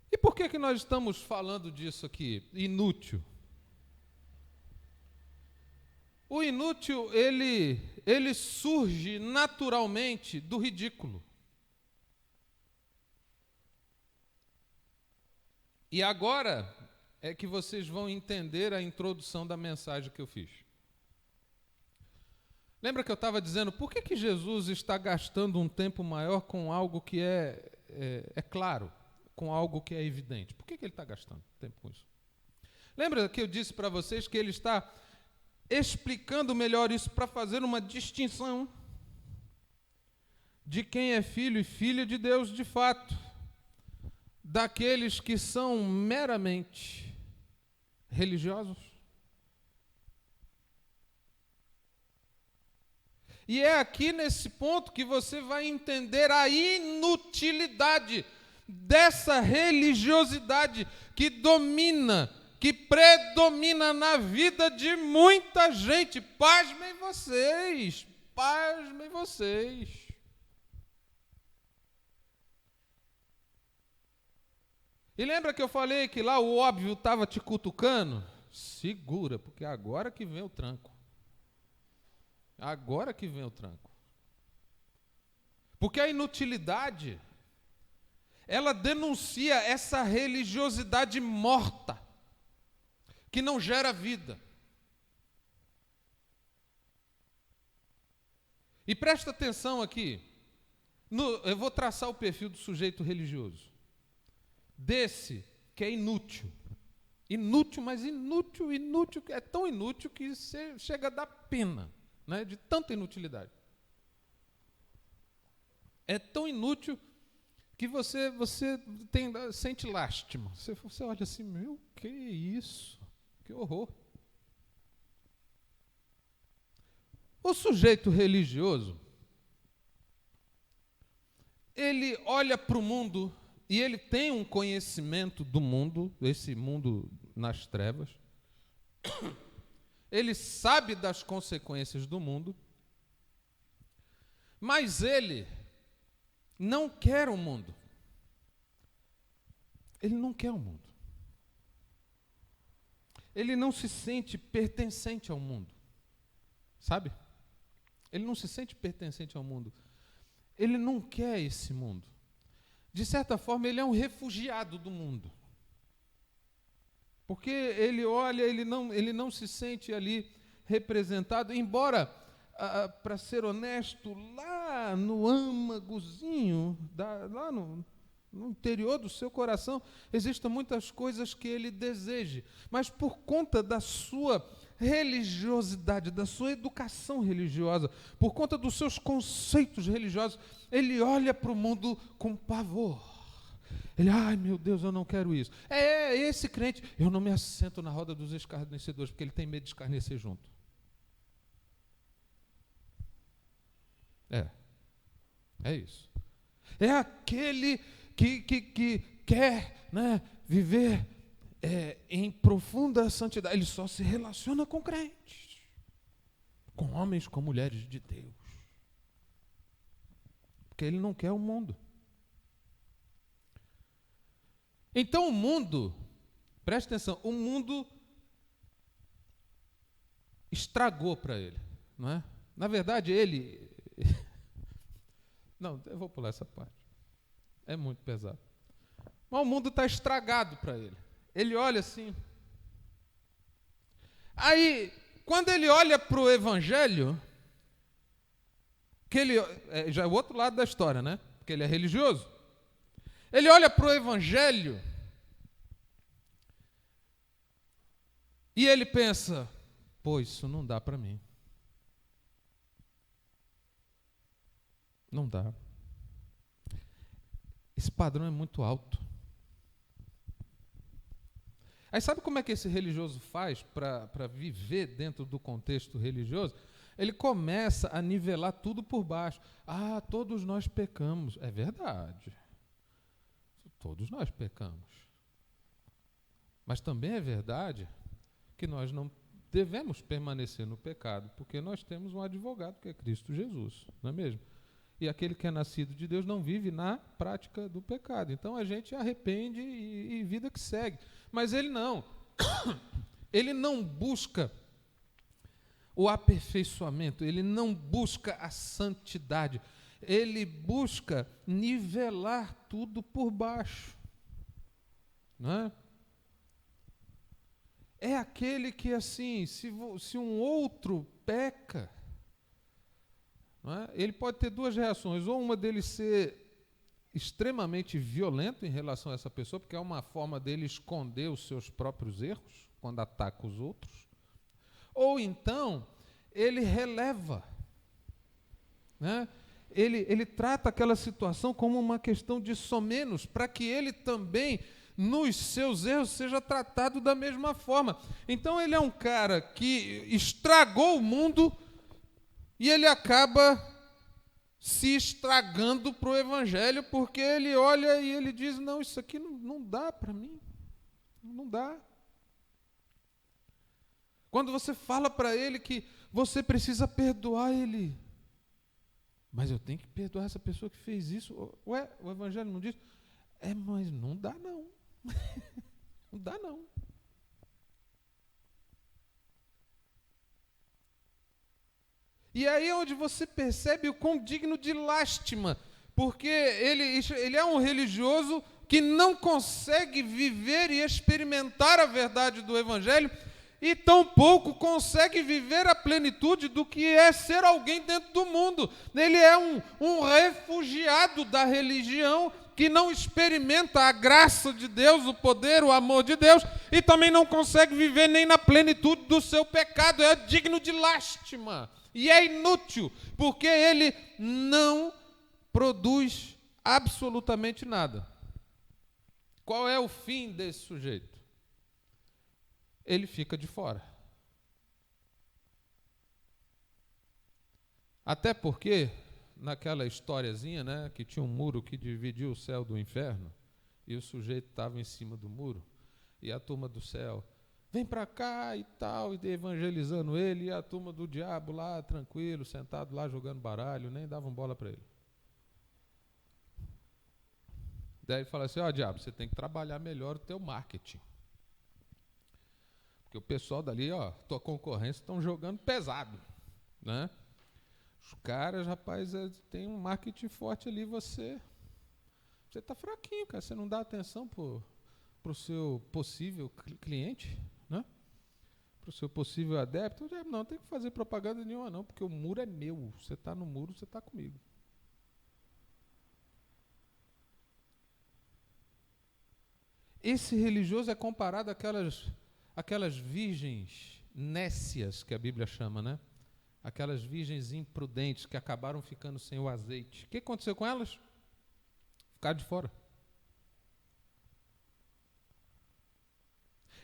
E por que nós estamos falando disso aqui? Inútil. O inútil, ele surge naturalmente do ridículo. E agora é que vocês vão entender a introdução da mensagem que eu fiz. Lembra que eu estava dizendo, por que Jesus está gastando um tempo maior com algo que é claro, com algo que é evidente? Por que ele está gastando tempo com isso? Lembra que eu disse para vocês que ele está explicando melhor isso para fazer uma distinção de quem é filho e filha de Deus de fato, daqueles que são meramente religiosos? E é aqui nesse ponto que você vai entender a inutilidade dessa religiosidade que domina, que predomina na vida de muita gente. Pasmem vocês, pasmem vocês. E lembra que eu falei que lá o óbvio estava te cutucando? Segura, porque agora que vem o tranco. Agora que vem o tranco. Porque a inutilidade, ela denuncia essa religiosidade morta, que não gera vida. E presta atenção aqui, eu vou traçar o perfil do sujeito religioso. Desse que é inútil. Inútil, mas inútil, é tão inútil que você chega a dar pena, né, de tanta inutilidade. É tão inútil que você sente lástima. Você olha assim, meu, que isso? Que horror. O sujeito religioso, ele olha para o mundo e ele tem um conhecimento do mundo, esse mundo nas trevas. Ele sabe das consequências do mundo, mas ele não quer o mundo. Ele não quer o mundo. Ele não se sente pertencente ao mundo. Sabe? Ele não se sente pertencente ao mundo. Ele não quer esse mundo. De certa forma, ele é um refugiado do mundo. Porque ele olha, ele não se sente ali representado, embora, para ser honesto, lá no âmagozinho, lá no interior do seu coração, existem muitas coisas que ele deseja, mas por conta da sua religiosidade, da sua educação religiosa, por conta dos seus conceitos religiosos, ele olha para o mundo com pavor. Ele, ai meu Deus, eu não quero isso. Esse crente, eu não me assento na roda dos escarnecedores, porque ele tem medo de escarnecer junto. É isso. É aquele que quer, né, viver em profunda santidade. Ele só se relaciona com crentes, com homens, com mulheres de Deus, porque ele não quer o mundo. Então o mundo, preste atenção, o mundo estragou para ele, não é? Na verdade, ele... Não, eu vou pular essa parte. É muito pesado. Mas o mundo está estragado para ele. Ele olha assim. Aí, quando ele olha para o Evangelho, que ele já é o outro lado da história, né? Porque ele é religioso. Ele olha para o Evangelho e ele pensa, pô, isso não dá para mim. Não dá. Esse padrão é muito alto. Aí sabe como é que esse religioso faz para viver dentro do contexto religioso? Ele começa a nivelar tudo por baixo. Ah, todos nós pecamos. É verdade. Todos nós pecamos. Mas também é verdade que nós não devemos permanecer no pecado, porque nós temos um advogado que é Cristo Jesus, não é mesmo? E aquele que é nascido de Deus não vive na prática do pecado. Então a gente arrepende e vida que segue. Mas ele não. Ele não busca o aperfeiçoamento, ele não busca a santidade. Ele busca nivelar tudo por baixo. Não é? É aquele que, assim, se um outro peca, não é? Ele pode ter duas reações. Ou uma dele ser extremamente violento em relação a essa pessoa, porque é uma forma dele esconder os seus próprios erros, quando ataca os outros. Ou então, ele releva, né? Ele trata aquela situação como uma questão de somenos, para que ele também, nos seus erros, seja tratado da mesma forma. Então ele é um cara que estragou o mundo e ele acaba se estragando para o Evangelho, porque ele olha e ele diz, não, isso aqui não dá para mim, não dá. Quando você fala para ele que você precisa perdoar ele, mas eu tenho que perdoar essa pessoa que fez isso. Ué, o Evangelho não diz? Mas não dá não. Não dá não. E aí é onde você percebe o quão digno de lástima, porque ele é um religioso que não consegue viver e experimentar a verdade do Evangelho, e tampouco consegue viver a plenitude do que é ser alguém dentro do mundo. Ele é um refugiado da religião que não experimenta a graça de Deus, o poder, o amor de Deus, e também não consegue viver nem na plenitude do seu pecado. É digno de lástima e é inútil, porque ele não produz absolutamente nada. Qual é o fim desse sujeito? Ele fica de fora. Até porque, naquela historiazinha, né, que tinha um muro que dividia o céu do inferno, e o sujeito estava em cima do muro, e a turma do céu, vem para cá e tal, e evangelizando ele, e a turma do diabo lá, tranquilo, sentado lá, jogando baralho, nem davam bola para ele. Daí ele fala assim, diabo, você tem que trabalhar melhor o teu marketing. Porque o pessoal dali, tua concorrência, estão jogando pesado, né? Os caras, rapaz, tem um marketing forte ali, você está fraquinho, cara, você não dá atenção para o seu possível cliente, né? Para o seu possível adepto. Não tem que fazer propaganda nenhuma não, porque o muro é meu, você está no muro, você está comigo. Esse religioso é comparado àquelas virgens nécias que a Bíblia chama, né? Aquelas virgens imprudentes que acabaram ficando sem o azeite. O que aconteceu com elas? Ficaram de fora.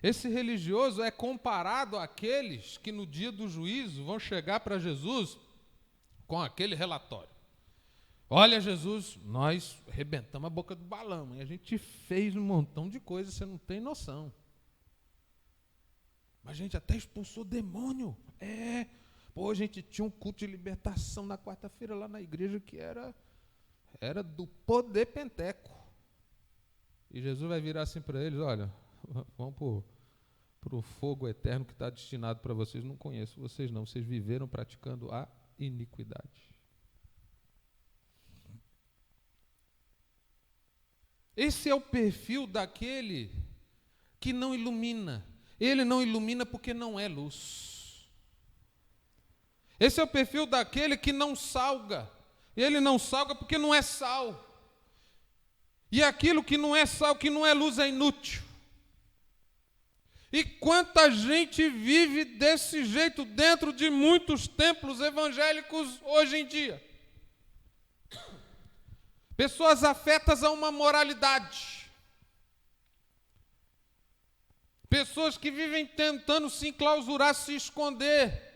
Esse religioso é comparado àqueles que no dia do juízo vão chegar para Jesus com aquele relatório. Olha, Jesus, nós arrebentamos a boca do balão e a gente fez um montão de coisas, você não tem noção. Mas a gente até expulsou demônio. A gente tinha um culto de libertação na quarta-feira lá na igreja que era do poder penteco. E Jesus vai virar assim para eles, olha, vamos para o fogo eterno que está destinado para vocês. Não conheço vocês não, vocês viveram praticando a iniquidade. Esse é o perfil daquele que não ilumina. Ele não ilumina porque não é luz. Esse é o perfil daquele que não salga. Ele não salga porque não é sal. E aquilo que não é sal, que não é luz, é inútil. E quanta gente vive desse jeito dentro de muitos templos evangélicos hoje em dia. Pessoas afetas a uma moralidade. Pessoas que vivem tentando se enclausurar, se esconder.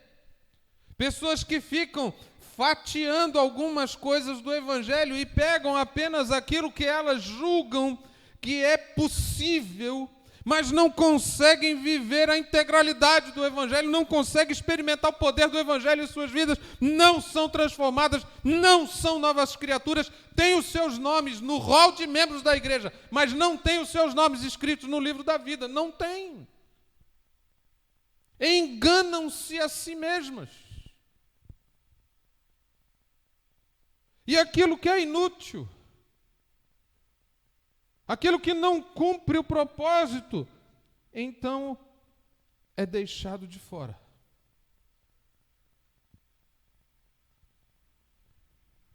Pessoas que ficam fatiando algumas coisas do Evangelho e pegam apenas aquilo que elas julgam que é possível, mas não conseguem viver a integralidade do Evangelho, não conseguem experimentar o poder do Evangelho em suas vidas, não são transformadas, não são novas criaturas, têm os seus nomes no rol de membros da igreja, mas não têm os seus nomes escritos no livro da vida, não têm. Enganam-se a si mesmas. E aquilo que é inútil, aquilo que não cumpre o propósito, então é deixado de fora.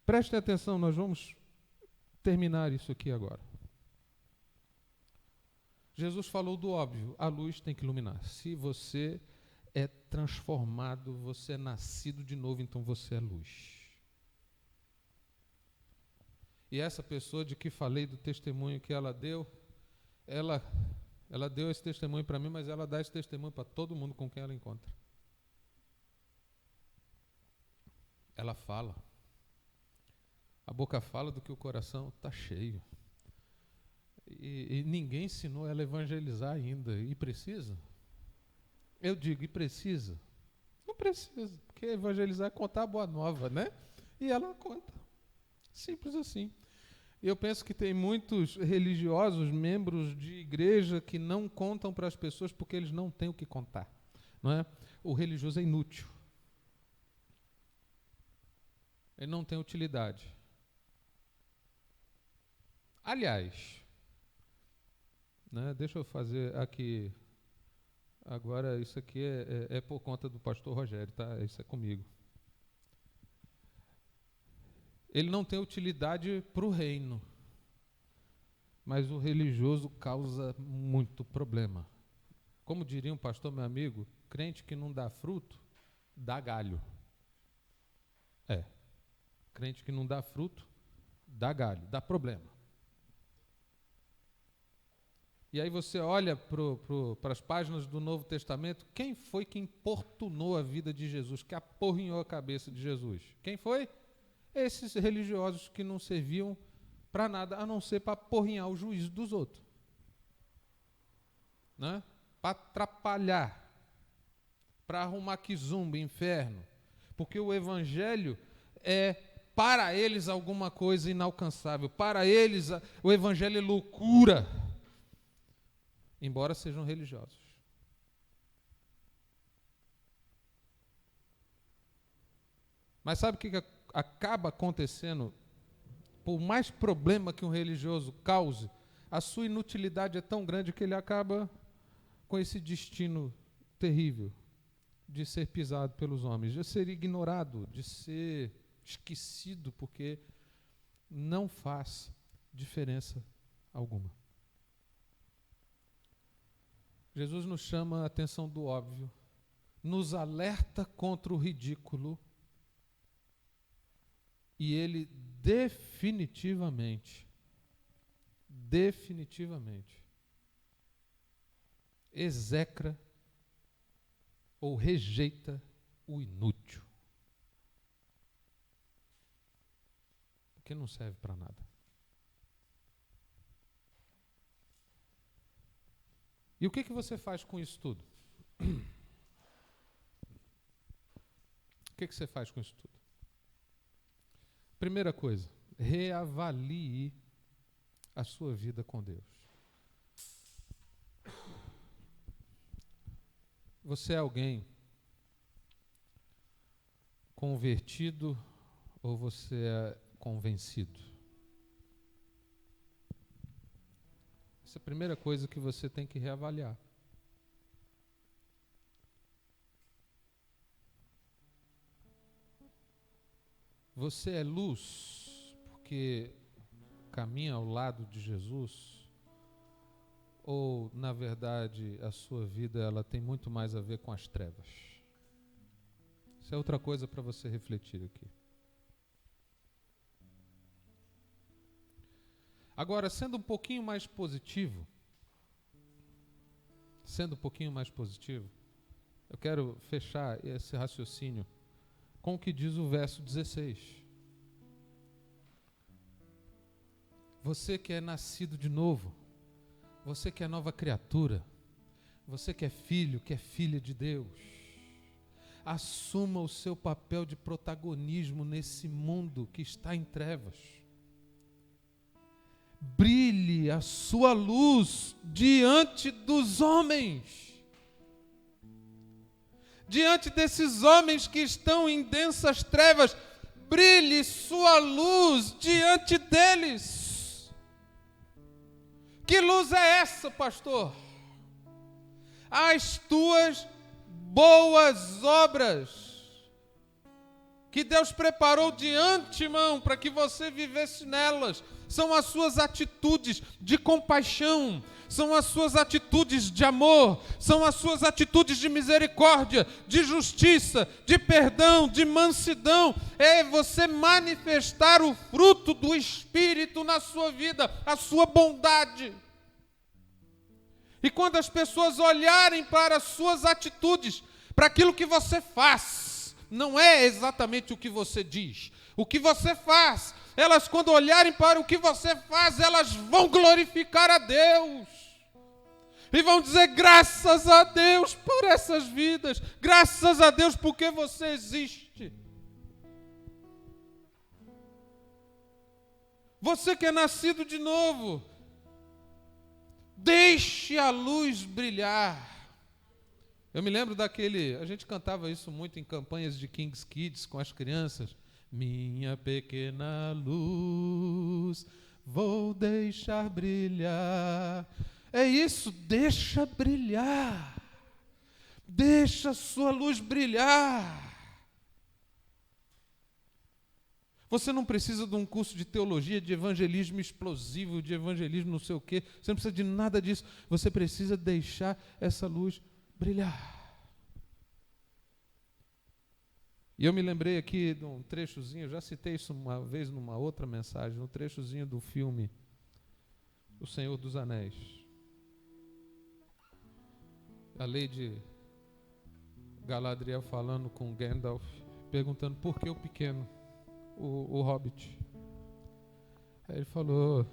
Prestem atenção, nós vamos terminar isso aqui agora. Jesus falou do óbvio, a luz tem que iluminar. Se você é transformado, você é nascido de novo, então você é luz. E essa pessoa de que falei do testemunho que ela deu, ela deu esse testemunho para mim, mas ela dá esse testemunho para todo mundo com quem ela encontra. Ela fala. A boca fala do que o coração está cheio. E ninguém ensinou ela a evangelizar ainda. E precisa? Eu digo, e precisa? Não precisa, porque evangelizar é contar a boa nova, né? E ela conta. Simples assim. Eu penso que tem muitos religiosos, membros de igreja, que não contam para as pessoas porque eles não têm o que contar. Não é? O religioso é inútil. Ele não tem utilidade. Aliás, né, deixa eu fazer aqui. Agora, isso aqui é por conta do pastor Rogério, tá? Isso é comigo. Ele não tem utilidade para o reino, mas o religioso causa muito problema. Como diria um pastor, meu amigo, crente que não dá fruto, dá galho. Crente que não dá fruto, dá galho, dá problema. E aí você olha para as páginas do Novo Testamento, quem foi que importunou a vida de Jesus, que aporrinhou a cabeça de Jesus? Quem foi? Esses religiosos que não serviam para nada, a não ser para aporrinhar o juízo dos outros. Né? Para atrapalhar, para arrumar quizumba, inferno. Porque o Evangelho é, para eles, alguma coisa inalcançável. Para eles, o Evangelho é loucura. Embora sejam religiosos. Mas sabe o que acaba acontecendo? Por mais problema que um religioso cause, a sua inutilidade é tão grande que ele acaba com esse destino terrível de ser pisado pelos homens, de ser ignorado, de ser esquecido, porque não faz diferença alguma. Jesus nos chama a atenção do óbvio, nos alerta contra o ridículo e ele definitivamente execra ou rejeita o inútil, porque não serve para nada. E o que você faz com isso tudo? O que você faz com isso tudo? Primeira coisa, reavalie a sua vida com Deus. Você é alguém convertido ou você é convencido? Essa é a primeira coisa que você tem que reavaliar. Você é luz porque caminha ao lado de Jesus? Ou, na verdade, a sua vida ela tem muito mais a ver com as trevas? Isso é outra coisa para você refletir aqui. Agora, sendo um pouquinho mais positivo, eu quero fechar esse raciocínio com o que diz o verso 16. Você que é nascido de novo, você que é nova criatura, você que é filho, que é filha de Deus, assuma o seu papel de protagonismo nesse mundo que está em trevas. Brilhe a sua luz diante dos homens. Diante desses homens que estão em densas trevas, brilhe sua luz diante deles. Que luz é essa, pastor? As tuas boas obras, que Deus preparou de antemão para que você vivesse nelas, são as suas atitudes de compaixão, são as suas atitudes de amor, são as suas atitudes de misericórdia, de justiça, de perdão, de mansidão. É você manifestar o fruto do Espírito na sua vida, a sua bondade. E quando as pessoas olharem para as suas atitudes, para aquilo que você faz, não é exatamente o que você diz, o que você faz, elas quando olharem para o que você faz, elas vão glorificar a Deus. E vão dizer, graças a Deus por essas vidas, graças a Deus porque você existe. Você que é nascido de novo, deixe a luz brilhar. Eu me lembro a gente cantava isso muito em campanhas de King's Kids com as crianças. Minha pequena luz, vou deixar brilhar. É isso, deixa brilhar. Deixa a sua luz brilhar. Você não precisa de um curso de teologia, de evangelismo explosivo, de evangelismo não sei o quê. Você não precisa de nada disso. Você precisa deixar essa luz brilhar. E eu me lembrei aqui de um trechozinho, já citei isso uma vez numa outra mensagem, um trechozinho do filme O Senhor dos Anéis. A Lady Galadriel falando com Gandalf, perguntando por que o pequeno, o Hobbit. Aí ele falou,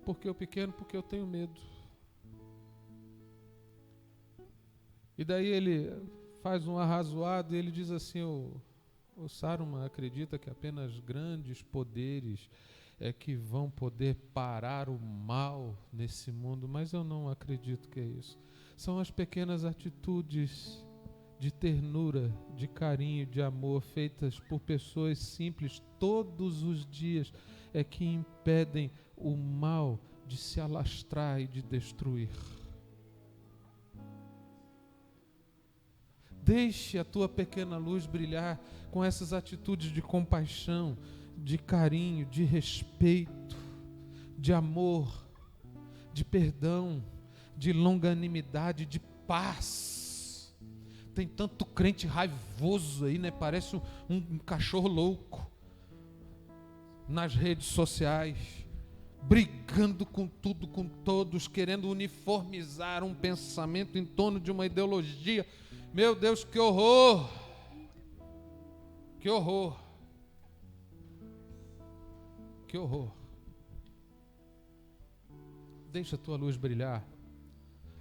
por que o pequeno? Porque eu tenho medo. E daí ele faz um arrazoado e ele diz assim, o Saruman acredita que apenas grandes poderes é que vão poder parar o mal nesse mundo, mas eu não acredito que é isso. São as pequenas atitudes de ternura, de carinho, de amor, feitas por pessoas simples todos os dias, é que impedem o mal de se alastrar e de destruir. Deixe a tua pequena luz brilhar com essas atitudes de compaixão, de carinho, de respeito, de amor, de perdão, de longanimidade, de paz. Tem tanto crente raivoso aí, né? Parece um cachorro louco nas redes sociais, brigando com tudo, com todos, querendo uniformizar um pensamento em torno de uma ideologia. Meu Deus, que horror! Que horror! Que horror! Deixa a tua luz brilhar,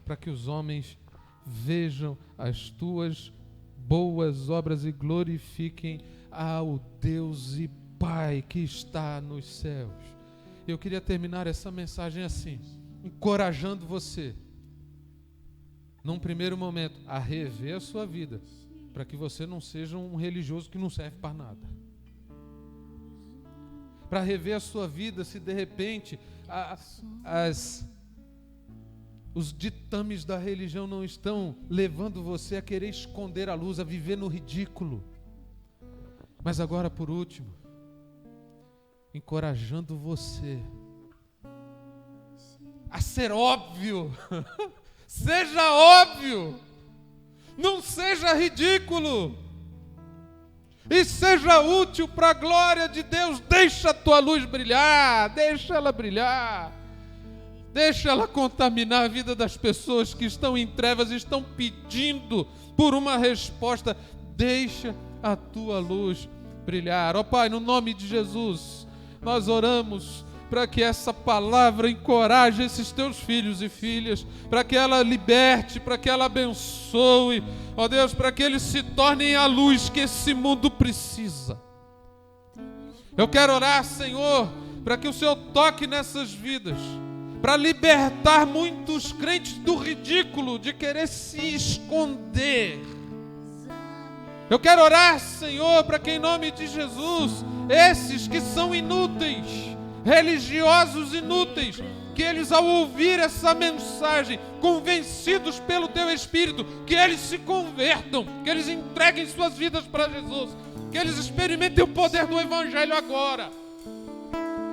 para que os homens vejam as tuas boas obras e glorifiquem ao Deus e Pai que está nos céus. Eu queria terminar essa mensagem assim, encorajando você, num primeiro momento, a rever a sua vida, para que você não seja um religioso que não serve para nada. Para rever a sua vida, se de repente os ditames da religião não estão levando você a querer esconder a luz, a viver no ridículo. Mas agora, por último, encorajando você a ser óbvio. Seja óbvio, não seja ridículo, e seja útil para a glória de Deus. Deixa a tua luz brilhar, deixa ela brilhar, deixa ela contaminar a vida das pessoas que estão em trevas e estão pedindo por uma resposta. Deixa a tua luz brilhar. Ó Pai, no nome de Jesus, nós oramos para que essa palavra encoraje esses teus filhos e filhas, para que ela liberte, para que ela abençoe, ó Deus, para que eles se tornem a luz que esse mundo precisa. Eu quero orar, Senhor, para que o Senhor toque nessas vidas, para libertar muitos crentes do ridículo, de querer se esconder. Eu quero orar, Senhor, para que em nome de Jesus, esses que são inúteis, religiosos inúteis, que eles ao ouvir essa mensagem, convencidos pelo Teu Espírito, que eles se convertam, que eles entreguem suas vidas para Jesus, que eles experimentem o poder do Evangelho agora.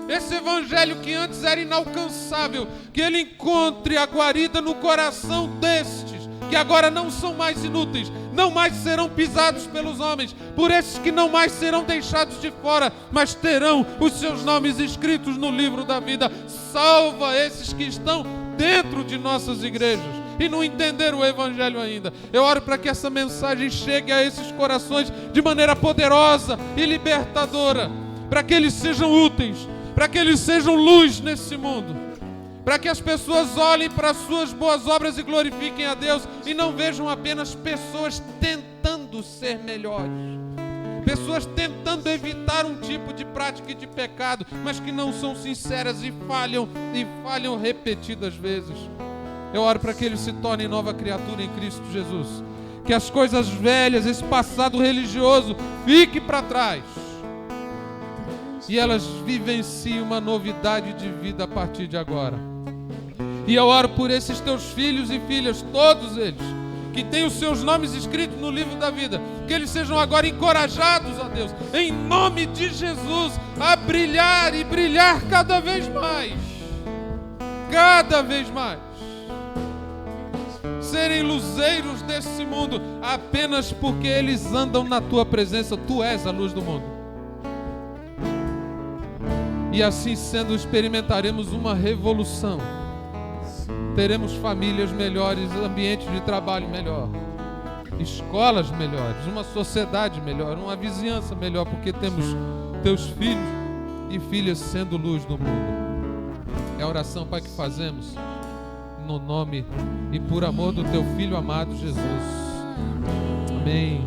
Esse Evangelho que antes era inalcançável, que ele encontre a guarida no coração destes, que agora não são mais inúteis, não mais serão pisados pelos homens, por esses que não mais serão deixados de fora, mas terão os seus nomes escritos no livro da vida. Salva esses que estão dentro de nossas igrejas e não entenderam o Evangelho ainda. Eu oro para que essa mensagem chegue a esses corações de maneira poderosa e libertadora, para que eles sejam úteis, para que eles sejam luz nesse mundo, para que as pessoas olhem para as suas boas obras e glorifiquem a Deus e não vejam apenas pessoas tentando ser melhores, pessoas tentando evitar um tipo de prática e de pecado, mas que não são sinceras e falham repetidas vezes. Eu oro para que eles se tornem nova criatura em Cristo Jesus, que as coisas velhas, esse passado religioso, fique para trás e elas vivenciem uma novidade de vida a partir de agora. E eu oro por esses teus filhos e filhas, todos eles, que têm os seus nomes escritos no livro da vida, que eles sejam agora encorajados, ó Deus, em nome de Jesus, a brilhar e brilhar cada vez mais. serem luzeiros desse mundo apenas porque eles andam na tua presença. Tu és a luz do mundo. E assim sendo, experimentaremos uma revolução. Teremos famílias melhores, ambientes de trabalho melhor, escolas melhores, uma sociedade melhor, uma vizinhança melhor, porque temos teus filhos e filhas sendo luz do mundo. É a oração, Pai, que fazemos no nome e por amor do teu Filho amado Jesus. Amém.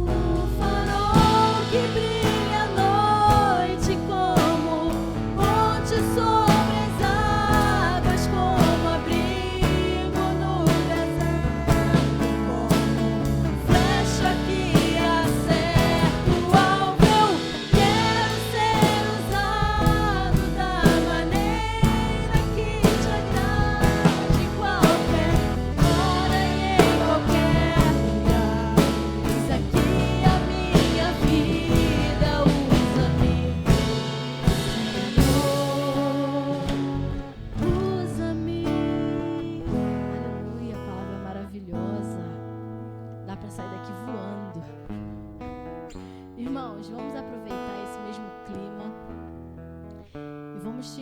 O farol que brilha à noite como ponte sobre as águas, como abrigo no deserto, como flecha que acerta o alvo. Eu quero ser usado da maneira que te agrade, em qualquer hora e em qualquer lugar. Eis aqui a minha vida, usa-me, Senhor, usa-me. Aleluia, palavra maravilhosa. Dá para sair daqui voando. Irmãos, vamos aproveitar esse mesmo clima e vamos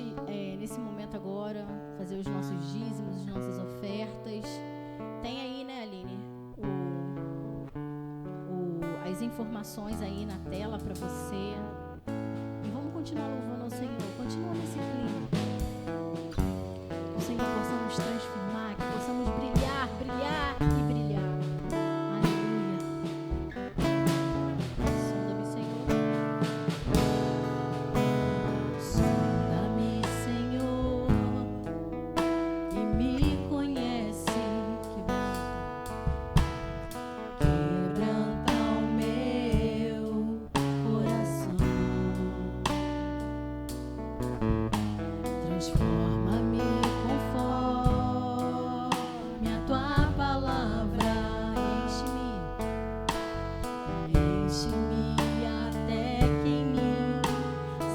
nesse momento agora fazer os nossos dízimos, as nossas ofertas. Tem aí, né, Aline, as informações aí na tela para você. E vamos continuar louvando ao Senhor. Continua nesse clima. Que o Senhor possa nos transformar, que possamos brilhar, brilhar e brilhar. Aleluia. Sonda-me, Senhor. Sonda-me, Senhor, e me conhece. Quebranta o meu coração. Transforma-me conforme a tua palavra. Enche-me até que em mim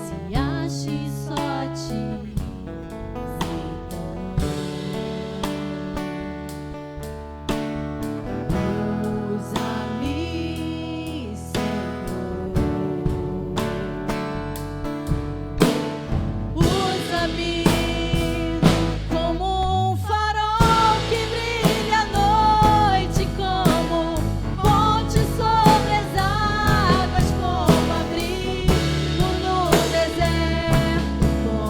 se ache só a ti, Senhor. Usa-me, Senhor. Usa-me como um farol que brilha à noite, como ponte sobre as águas, como abrigo no deserto, como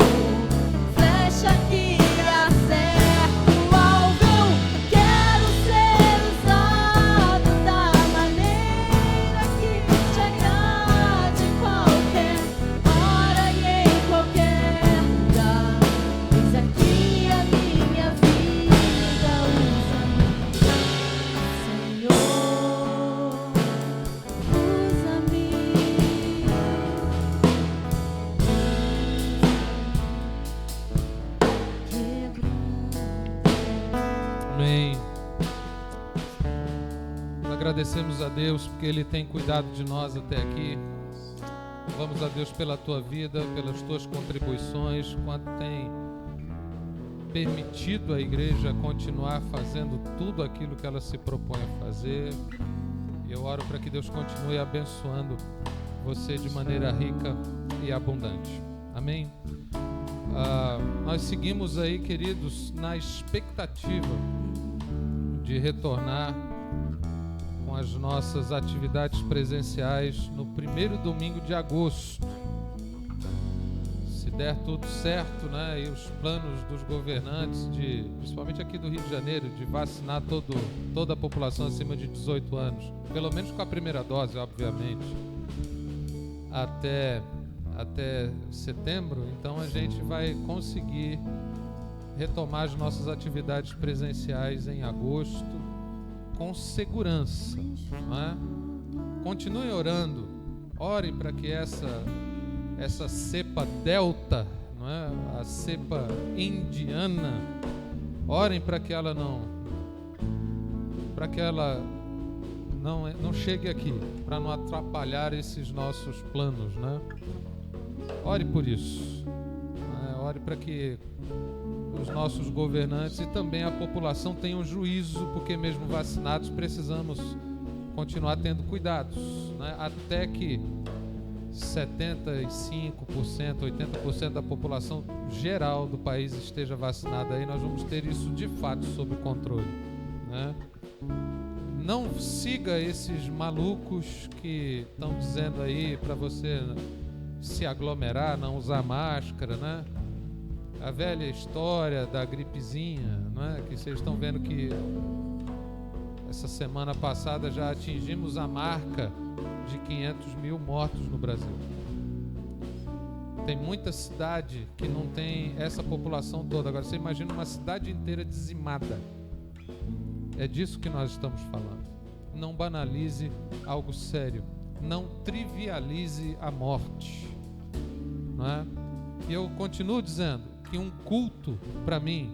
flecha que acerta o alvo. Eu quero ser usado da maneira que te agrade, em qualquer hora e em qualquer lugar. Eis aqui a minha vida, usa-me, Senhor, usa-me. Amém. Nós agradecemos a Deus porque Ele tem cuidado de nós até aqui. Vamos a Deus pela tua vida, pelas tuas contribuições, quanto tem permitido a igreja continuar fazendo tudo aquilo que ela se propõe a fazer. E eu oro para que Deus continue abençoando você de maneira rica e abundante. Amém? Nós seguimos aí, queridos, na expectativa de retornar com as nossas atividades presenciais no primeiro domingo de agosto. Se der tudo certo, né, e os planos dos governantes, principalmente aqui do Rio de Janeiro, de vacinar toda a população acima de 18 anos, pelo menos com a primeira dose, obviamente, até setembro, então a gente vai conseguir retomar as nossas atividades presenciais em agosto com segurança, não é? Continuem orando, orem para que essa cepa delta, não é? A cepa indiana, orem para que ela não chegue aqui, para não atrapalhar esses nossos planos, né? Ore por isso, né? ore para que os nossos governantes e também a população tenham juízo, porque mesmo vacinados precisamos continuar tendo cuidados, né? Até que 75%, 80% da população geral do país esteja vacinada, aí nós vamos ter isso de fato sob controle, né? Não siga esses malucos que estão dizendo aí para você se aglomerar, não usar máscara, né? A velha história da gripezinha, né? Que vocês estão vendo que essa semana passada já atingimos a marca de 500 mil mortos no Brasil. Tem muita cidade que não tem essa população toda. Agora você imagina uma cidade inteira dizimada. É disso que nós estamos falando. Não banalize algo sério. Não trivialize a morte. Não é? E eu continuo dizendo que um culto, para mim,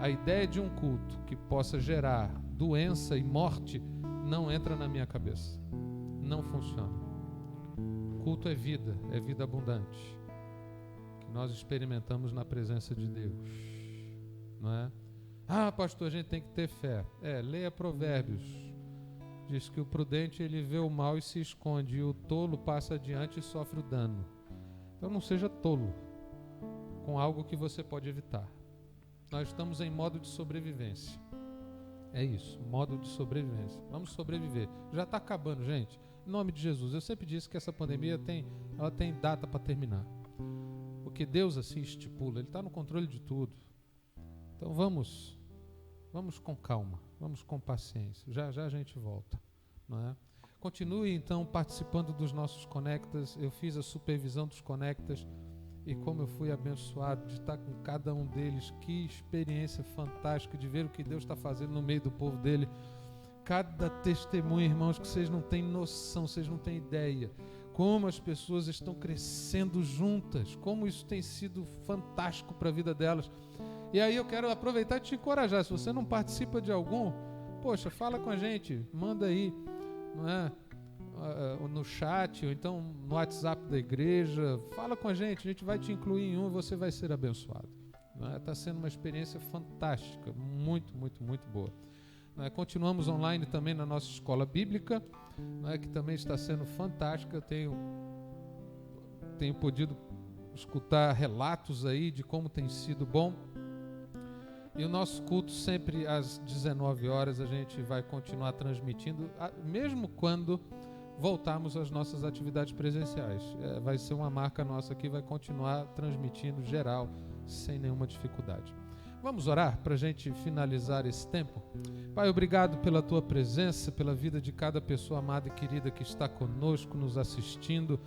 a ideia de um culto que possa gerar doença e morte não entra na minha cabeça. Não funciona. Culto é vida abundante, que nós experimentamos na presença de Deus, não é? Ah, pastor, a gente tem que ter fé. Leia Provérbios. Diz que o prudente ele vê o mal e se esconde, e o tolo passa adiante e sofre o dano. Então não seja tolo com algo que você pode evitar. Nós estamos em modo de sobrevivência. É isso, modo de sobrevivência. Vamos sobreviver. Já está acabando, gente. Em nome de Jesus. Eu sempre disse que essa pandemia tem data para terminar. Porque Deus assim estipula. Ele está no controle de tudo. Então vamos com calma. Vamos com paciência. Já a gente volta. Não é? Continue então participando dos nossos Conectas. Eu fiz a supervisão dos Conectas. E como eu fui abençoado de estar com cada um deles. Que experiência fantástica de ver o que Deus está fazendo no meio do povo dele. Cada testemunho, irmãos, que vocês não têm noção, vocês não têm ideia. Como as pessoas estão crescendo juntas. Como isso tem sido fantástico para a vida delas. E aí eu quero aproveitar e te encorajar. Se você não participa de algum, poxa, fala com a gente. Manda aí, não é? No chat ou então no WhatsApp da igreja, fala com a gente vai te incluir em um e você vai ser abençoado. Está sendo uma experiência fantástica, muito, muito, muito boa. Continuamos online também na nossa escola bíblica, que também está sendo fantástica. Tenho podido escutar relatos aí de como tem sido bom. E o nosso culto sempre às 19 horas a gente vai continuar transmitindo, mesmo quando voltarmos às nossas atividades presenciais. Vai ser uma marca nossa aqui, vai continuar transmitindo geral, sem nenhuma dificuldade. Vamos orar para a gente finalizar esse tempo? Pai, obrigado pela Tua presença, pela vida de cada pessoa amada e querida que está conosco, nos assistindo.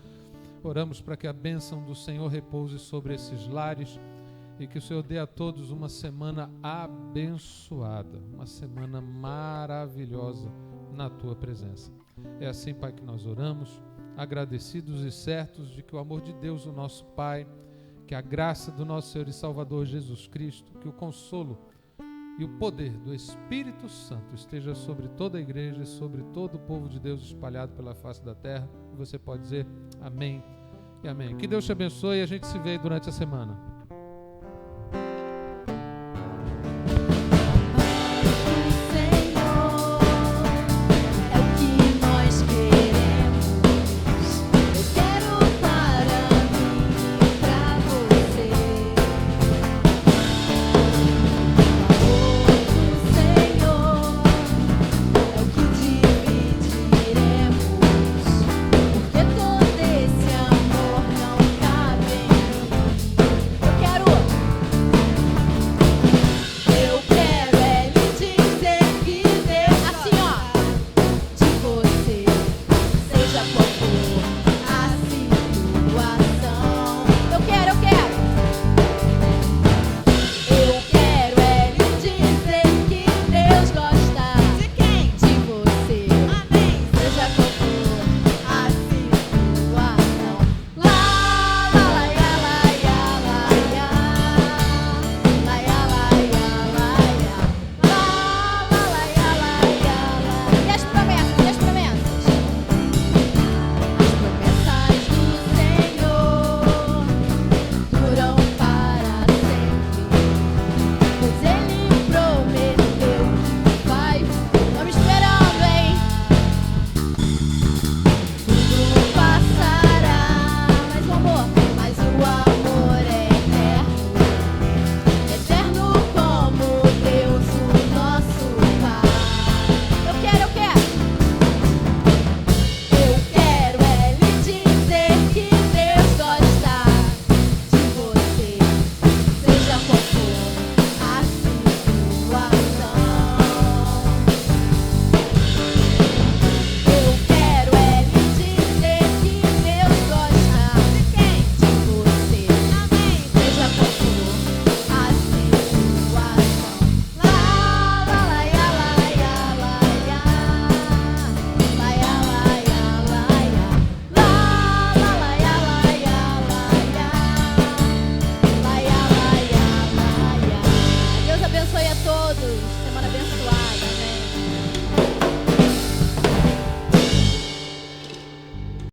Oramos para que a bênção do Senhor repouse sobre esses lares e que o Senhor dê a todos uma semana abençoada, uma semana maravilhosa na Tua presença. É assim, Pai, que nós oramos, agradecidos e certos de que o amor de Deus, o nosso Pai, que a graça do nosso Senhor e Salvador Jesus Cristo, que o consolo e o poder do Espírito Santo esteja sobre toda a igreja e sobre todo o povo de Deus espalhado pela face da terra. E você pode dizer amém e amém. Que Deus te abençoe e a gente se vê durante a semana.